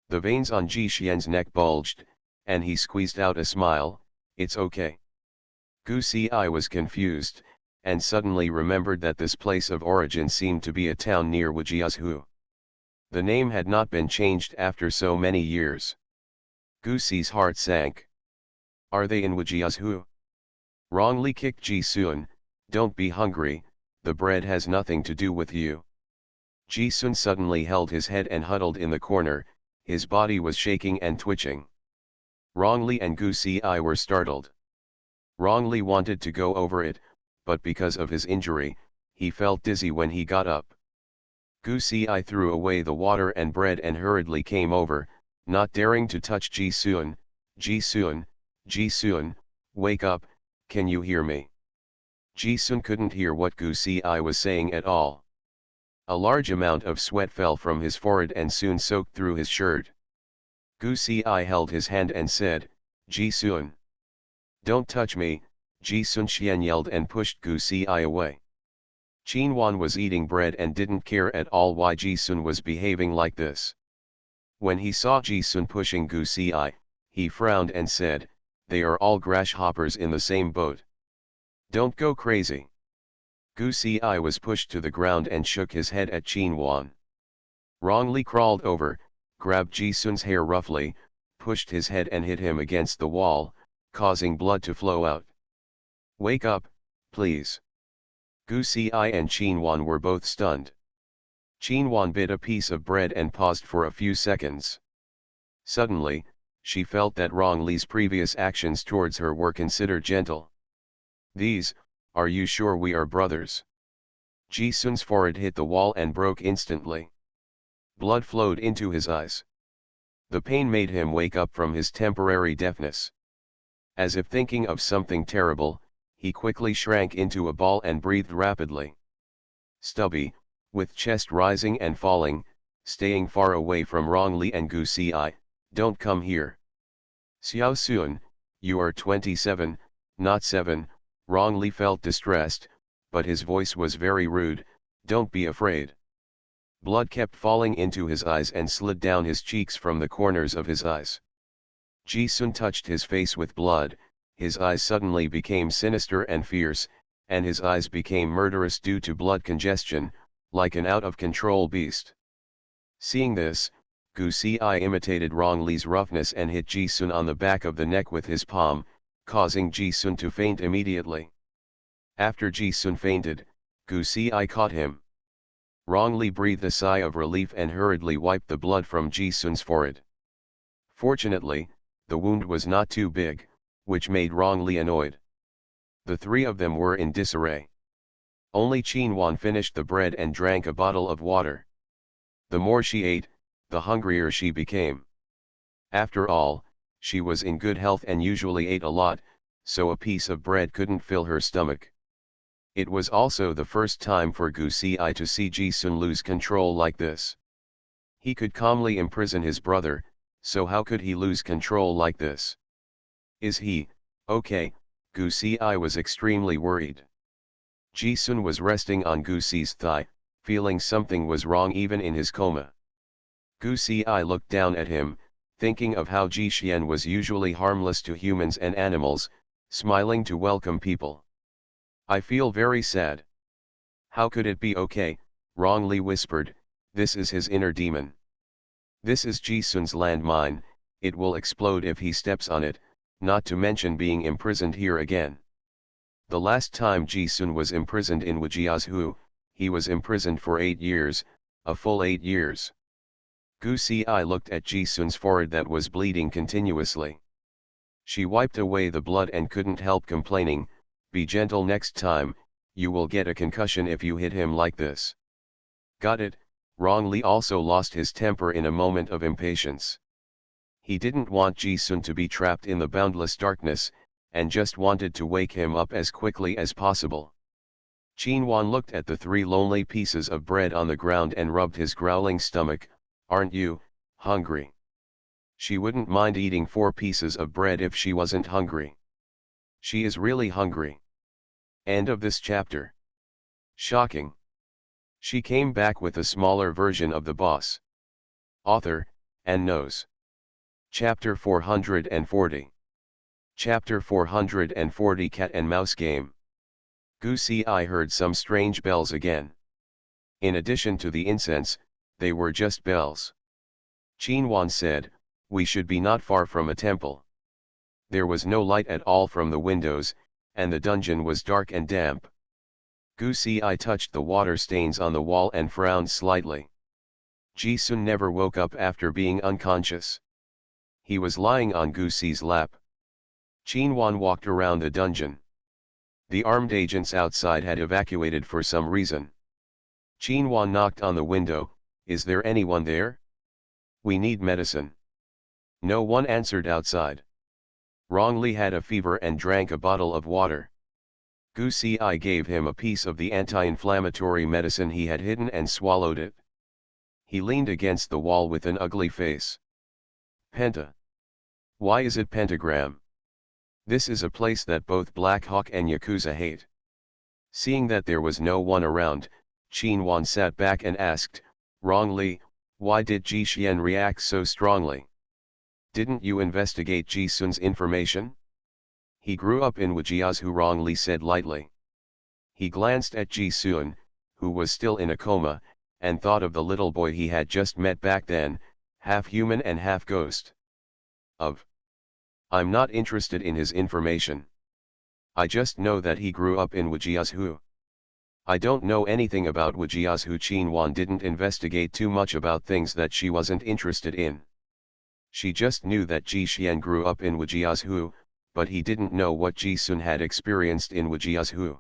The veins on Ji Xian's neck bulged, and he squeezed out a smile, it's okay. Gu Si was confused, and suddenly remembered that this place of origin seemed to be a town near Wujiazhu. The name had not been changed after so many years. Gu Si's heart sank. Are they in Wujiazhu? Rong Li kicked Ji Sun, don't be hungry, the bread has nothing to do with you. Ji Sun suddenly held his head and huddled in the corner, his body was shaking and twitching. Rong Li and Gu Si were startled. Rong Li wanted to go over it, but because of his injury, he felt dizzy when he got up. Gu Si threw away the water and bread and hurriedly came over, not daring to touch Ji Sun. Ji Sun, Ji Sun, wake up, can you hear me? Ji Sun couldn't hear what Gu Si was saying at all. A large amount of sweat fell from his forehead and soon soaked through his shirt. Gu Si held his hand and said, Ji Sun. Don't touch me, Ji Sun Xian yelled and pushed Gu Si away. Qin Wan was eating bread and didn't care at all why Ji Sun was behaving like this. When he saw Ji Sun pushing Gu Si, he frowned and said, they are all grasshoppers in the same boat. Don't go crazy. Gu Si was pushed to the ground and shook his head at Qin Wan. Rong Li crawled over, grabbed Ji Sun's hair roughly, pushed his head and hit him against the wall, causing blood to flow out. Wake up, please. Gu Si and Qin Wan were both stunned. Qin Wan bit a piece of bread and paused for a few seconds. Suddenly, she felt that Rong Li's previous actions towards her were considered gentle. Are you sure we are brothers? Ji Sun's forehead hit the wall and broke instantly. Blood flowed into his eyes. The pain made him wake up from his temporary deafness. As if thinking of something terrible, he quickly shrank into a ball and breathed rapidly. Stubby, with chest rising and falling, staying far away from Rong Li and Gu Si, don't come here. Xiao Sun, you are 27, not 7, Rong Li felt distressed, but his voice was very rude, don't be afraid. Blood kept falling into his eyes and slid down his cheeks from the corners of his eyes. Ji Sun touched his face with blood, his eyes suddenly became sinister and fierce, and his eyes became murderous due to blood congestion, like an out-of-control beast. Seeing this, Gu Si imitated Rong Li's roughness and hit Ji Sun on the back of the neck with his palm, causing Ji Sun to faint immediately. After Ji Sun fainted, Gu Si caught him. Rong Li breathed a sigh of relief and hurriedly wiped the blood from Ji Sun's forehead. Fortunately, the wound was not too big, which made Rong Li annoyed. The three of them were in disarray. Only Qin Wan finished the bread and drank a bottle of water. The more she ate, the hungrier she became. After all, she was in good health and usually ate a lot, so a piece of bread couldn't fill her stomach. It was also the first time for Gu Ci to see Ji-sun lose control like this. He could calmly imprison his brother, so how could he lose control like this? Is he okay? Gu Ci was extremely worried. Ji-sun was resting on Gu Ci's thigh, feeling something was wrong even in his coma. Gu Ci looked down at him, thinking of how Ji Xian was usually harmless to humans and animals, smiling to welcome people. I feel very sad. How could it be okay? Rong Li whispered, this is his inner demon. This is Ji-sun's landmine, it will explode if he steps on it, not to mention being imprisoned here again. The last time Ji-sun was imprisoned in Wujiazhu, he was imprisoned for 8 years, a full 8 years. Gu Ci looked at Ji-sun's forehead that was bleeding continuously. She wiped away the blood and couldn't help complaining, be gentle next time, you will get a concussion if you hit him like this. Got it? Rong Li also lost his temper in a moment of impatience. He didn't want Ji-sun to be trapped in the boundless darkness, and just wanted to wake him up as quickly as possible. Qin looked at the 3 lonely pieces of bread on the ground and rubbed his growling stomach. Aren't you hungry? She wouldn't mind eating 4 pieces of bread if she wasn't hungry. She is really hungry. End of this chapter. Shocking. She came back with a smaller version of the boss. Author, and knows. Chapter 440. Chapter 440 Cat and Mouse Game. Gu Ci heard some strange bells again. In addition to the incense, they were just bells. Qin said, we should be not far from a temple. There was no light at all from the windows, and the dungeon was dark and damp. Gu Ci touched the water stains on the wall and frowned slightly. Ji-sun never woke up after being unconscious. He was lying on Gu Ci's lap. Qin walked around the dungeon. The armed agents outside had evacuated for some reason. Qin knocked on the window, is there anyone there? We need medicine. No one answered outside. Rong Li had a fever and drank a bottle of water. Gu Ci gave him a piece of the anti-inflammatory medicine he had hidden and swallowed it. He leaned against the wall with an ugly face. Penta. Why is it pentagram? This is a place that both Black Hawk and Yakuza hate. Seeing that there was no one around, Qin sat back and asked, Rong Li, why did Ji Xian react so strongly? Didn't you investigate Ji-sun's information? He grew up in Wujiazhu, Rong Li said lightly. He glanced at Ji-sun, who was still in a coma, and thought of the little boy he had just met back then, half human and half ghost. I'm not interested in his information. I just know that he grew up in Wujiazhu. I don't know anything about Wujiazhu. Qin didn't investigate too much about things that she wasn't interested in. She just knew that Ji Xian grew up in Wujiazhu, but he didn't know what Ji-sun had experienced in Wujiazhu.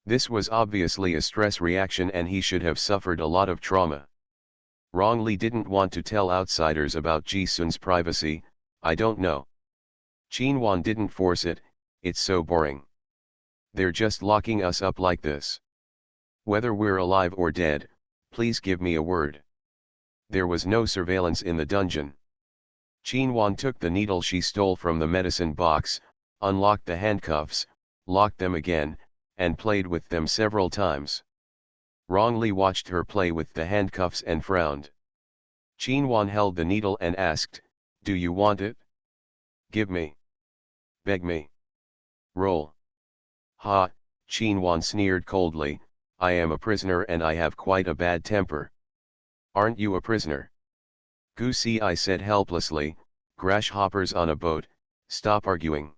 This was obviously a stress reaction and he should have suffered a lot of trauma. Rong Li didn't want to tell outsiders about Ji-sun's privacy, I don't know. Qin didn't force it, it's so boring. They're just locking us up like this. Whether we're alive or dead, please give me a word. There was no surveillance in the dungeon. Qin took the needle she stole from the medicine box, unlocked the handcuffs, locked them again, and played with them several times. Rong Li watched her play with the handcuffs and frowned. Qin held the needle and asked, do you want it? Give me. Beg me. Roll. Ha, Qin sneered coldly, I am a prisoner and I have quite a bad temper. Aren't you a prisoner? Gu Ci said helplessly, grasshoppers on a boat, stop arguing.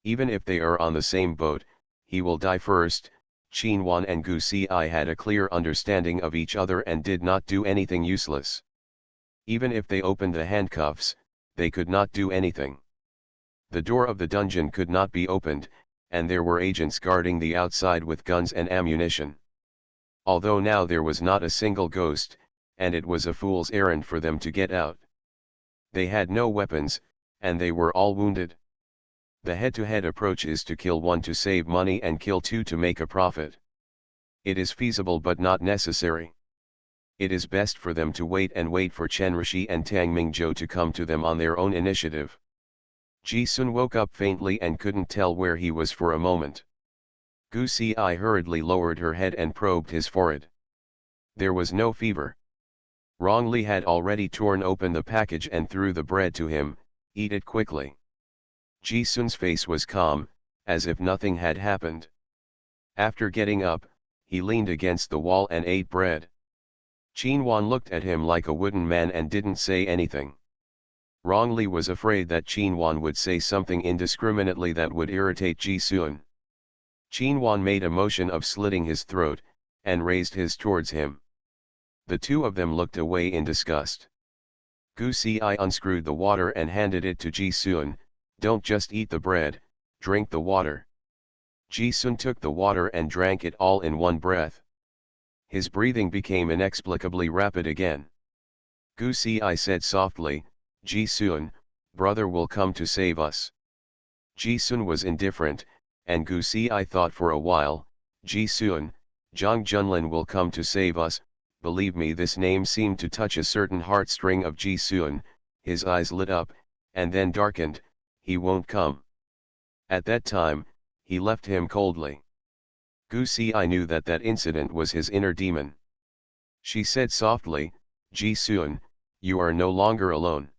Even if they are on the same boat, he will die first. Qin and Gu Ci had a clear understanding of each other and did not do anything useless. Even if they opened the handcuffs, they could not do anything. The door of the dungeon could not be opened, and there were agents guarding the outside with guns and ammunition. Although now there was not a single ghost, and it was a fool's errand for them to get out. They had no weapons, and they were all wounded. The head-to-head approach is to kill one to save money and kill two to make a profit. It is feasible but not necessary. It is best for them to wait for Chen Rishi and Tang Mingzhou to come to them on their own initiative. Ji Sun woke up faintly and couldn't tell where he was for a moment. Gu Si hurriedly lowered her head and probed his forehead. There was no fever. Rong Li had already torn open the package and threw the bread to him. Eat it quickly. Ji Sun's face was calm, as if nothing had happened. After getting up, he leaned against the wall and ate bread. Qin Wan looked at him like a wooden man and didn't say anything. Rong Li was afraid that Qin Wan would say something indiscriminately that would irritate Ji Sun. Qin Wan made a motion of slitting his throat, and raised his towards him. The two of them looked away in disgust. Gu Si unscrewed the water and handed it to Ji Sun. Don't just eat the bread, drink the water. Ji Sun took the water and drank it all in one breath. His breathing became inexplicably rapid again. Gu Si said softly, Ji Sun, brother will come to save us. Ji Sun was indifferent, and Gu Si thought for a while, Ji Sun, Zhang Junlin will come to save us. Believe me, this name seemed to touch a certain heartstring of Ji Sun. His eyes lit up, and then darkened. He won't come. At that time, he left him coldly. Gu Si knew that incident was his inner demon. She said softly, Ji Sun, you are no longer alone.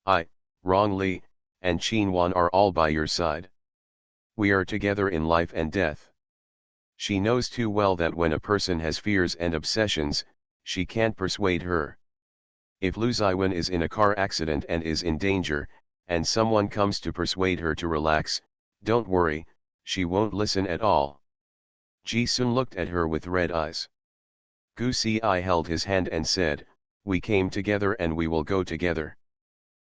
I, Rong Li, and Qin Wan are all by your side. We are together in life and death. She knows too well that when a person has fears and obsessions, she can't persuade her. If Lu Ziwen is in a car accident and is in danger, and someone comes to persuade her to relax, don't worry, she won't listen at all. Ji Sun looked at her with red eyes. Gu Si held his hand and said, we came together and we will go together.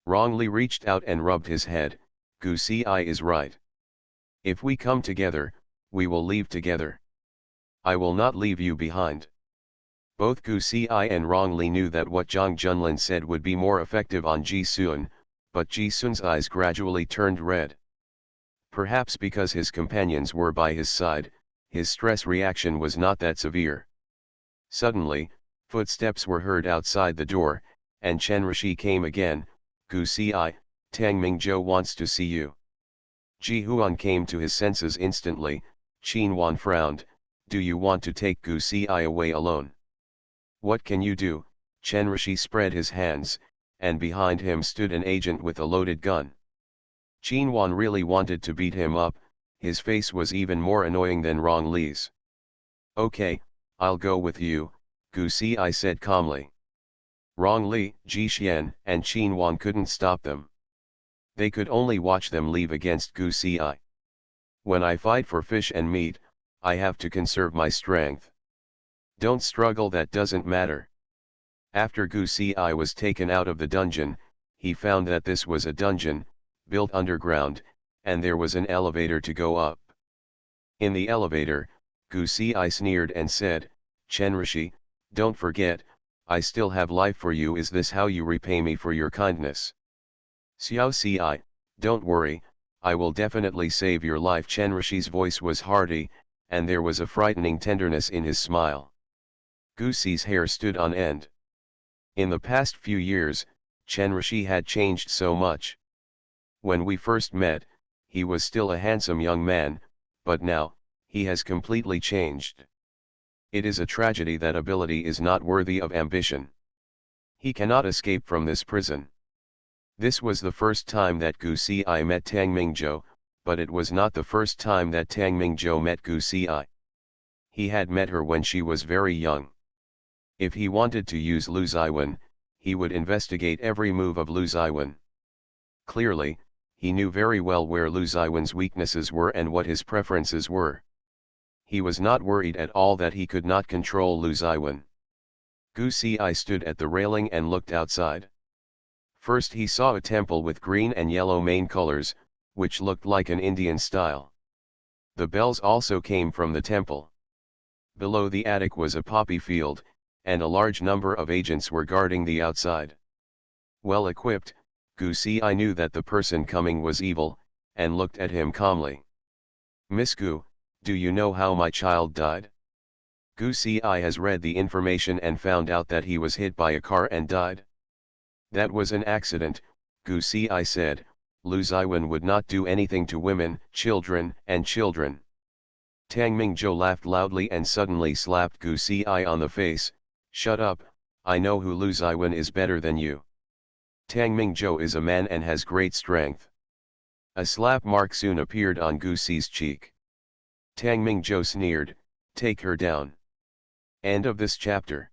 Rong Li reached out and rubbed his head. Gu Si is right. If we come together, we will leave together. I will not leave you behind. Both Gu Si and Rong Li knew that what Zhang Junlin said would be more effective on Ji Sun, but Ji Sun's eyes gradually turned red. Perhaps because his companions were by his side, his stress reaction was not that severe. Suddenly, footsteps were heard outside the door, and Chen Rishi came again. Gu Si, Tang Mingzhou wants to see you. Ji Huan came to his senses instantly. Qin Wan frowned. Do you want to take Gu Si away alone? What can you do? Chen Rishi spread his hands, and behind him stood an agent with a loaded gun. Qin Wan really wanted to beat him up. His face was even more annoying than Rong Li's. Okay, I'll go with you, Gu Si said calmly. Rong Li, Ji Xian, and Qin Wan couldn't stop them. They could only watch them leave against Gu Si. When I fight for fish and meat, I have to conserve my strength. Don't struggle, that doesn't matter. After Gu Si was taken out of the dungeon, he found that this was a dungeon, built underground, and there was an elevator to go up. In the elevator, Gu Si sneered and said, Chen Rishi, don't forget, I still have life for you. Is this how you repay me for your kindness? Xiao Si, don't worry, I will definitely save your life. Chen Rishi's voice was hearty, and there was a frightening tenderness in his smile. Gu Si's hair stood on end. In the past few years, Chen Rishi had changed so much. When we first met, he was still a handsome young man, but now, he has completely changed. It is a tragedy that ability is not worthy of ambition. He cannot escape from this prison. This was the first time that Gu Si met Tang Mingzhou, but it was not the first time that Tang Mingzhou met Gu Si. He had met her when she was very young. If he wanted to use Lu Ziwen, he would investigate every move of Lu Ziwen. Clearly, he knew very well where Lu Ziwen's weaknesses were and what his preferences were. He was not worried at all that he could not control Lu Ziwen. Gu Si stood at the railing and looked outside. First he saw a temple with green and yellow main colors, which looked like an Indian style. The bells also came from the temple. Below the attic was a poppy field, and a large number of agents were guarding the outside. Well equipped, Gu Si knew that the person coming was evil, and looked at him calmly. Miss Gu, do you know how my child died? Gu Si has read the information and found out that he was hit by a car and died. That was an accident, Gu Si said. Lu Ziwen would not do anything to women, children. Tang Mingzhou laughed loudly and suddenly slapped Gu Si on the face. Shut up, I know who Lu Ziwen is better than you. Tang Mingzhou is a man and has great strength. A slap mark soon appeared on Gu Si's cheek. Tang Mingzhou sneered, take her down. End of this chapter.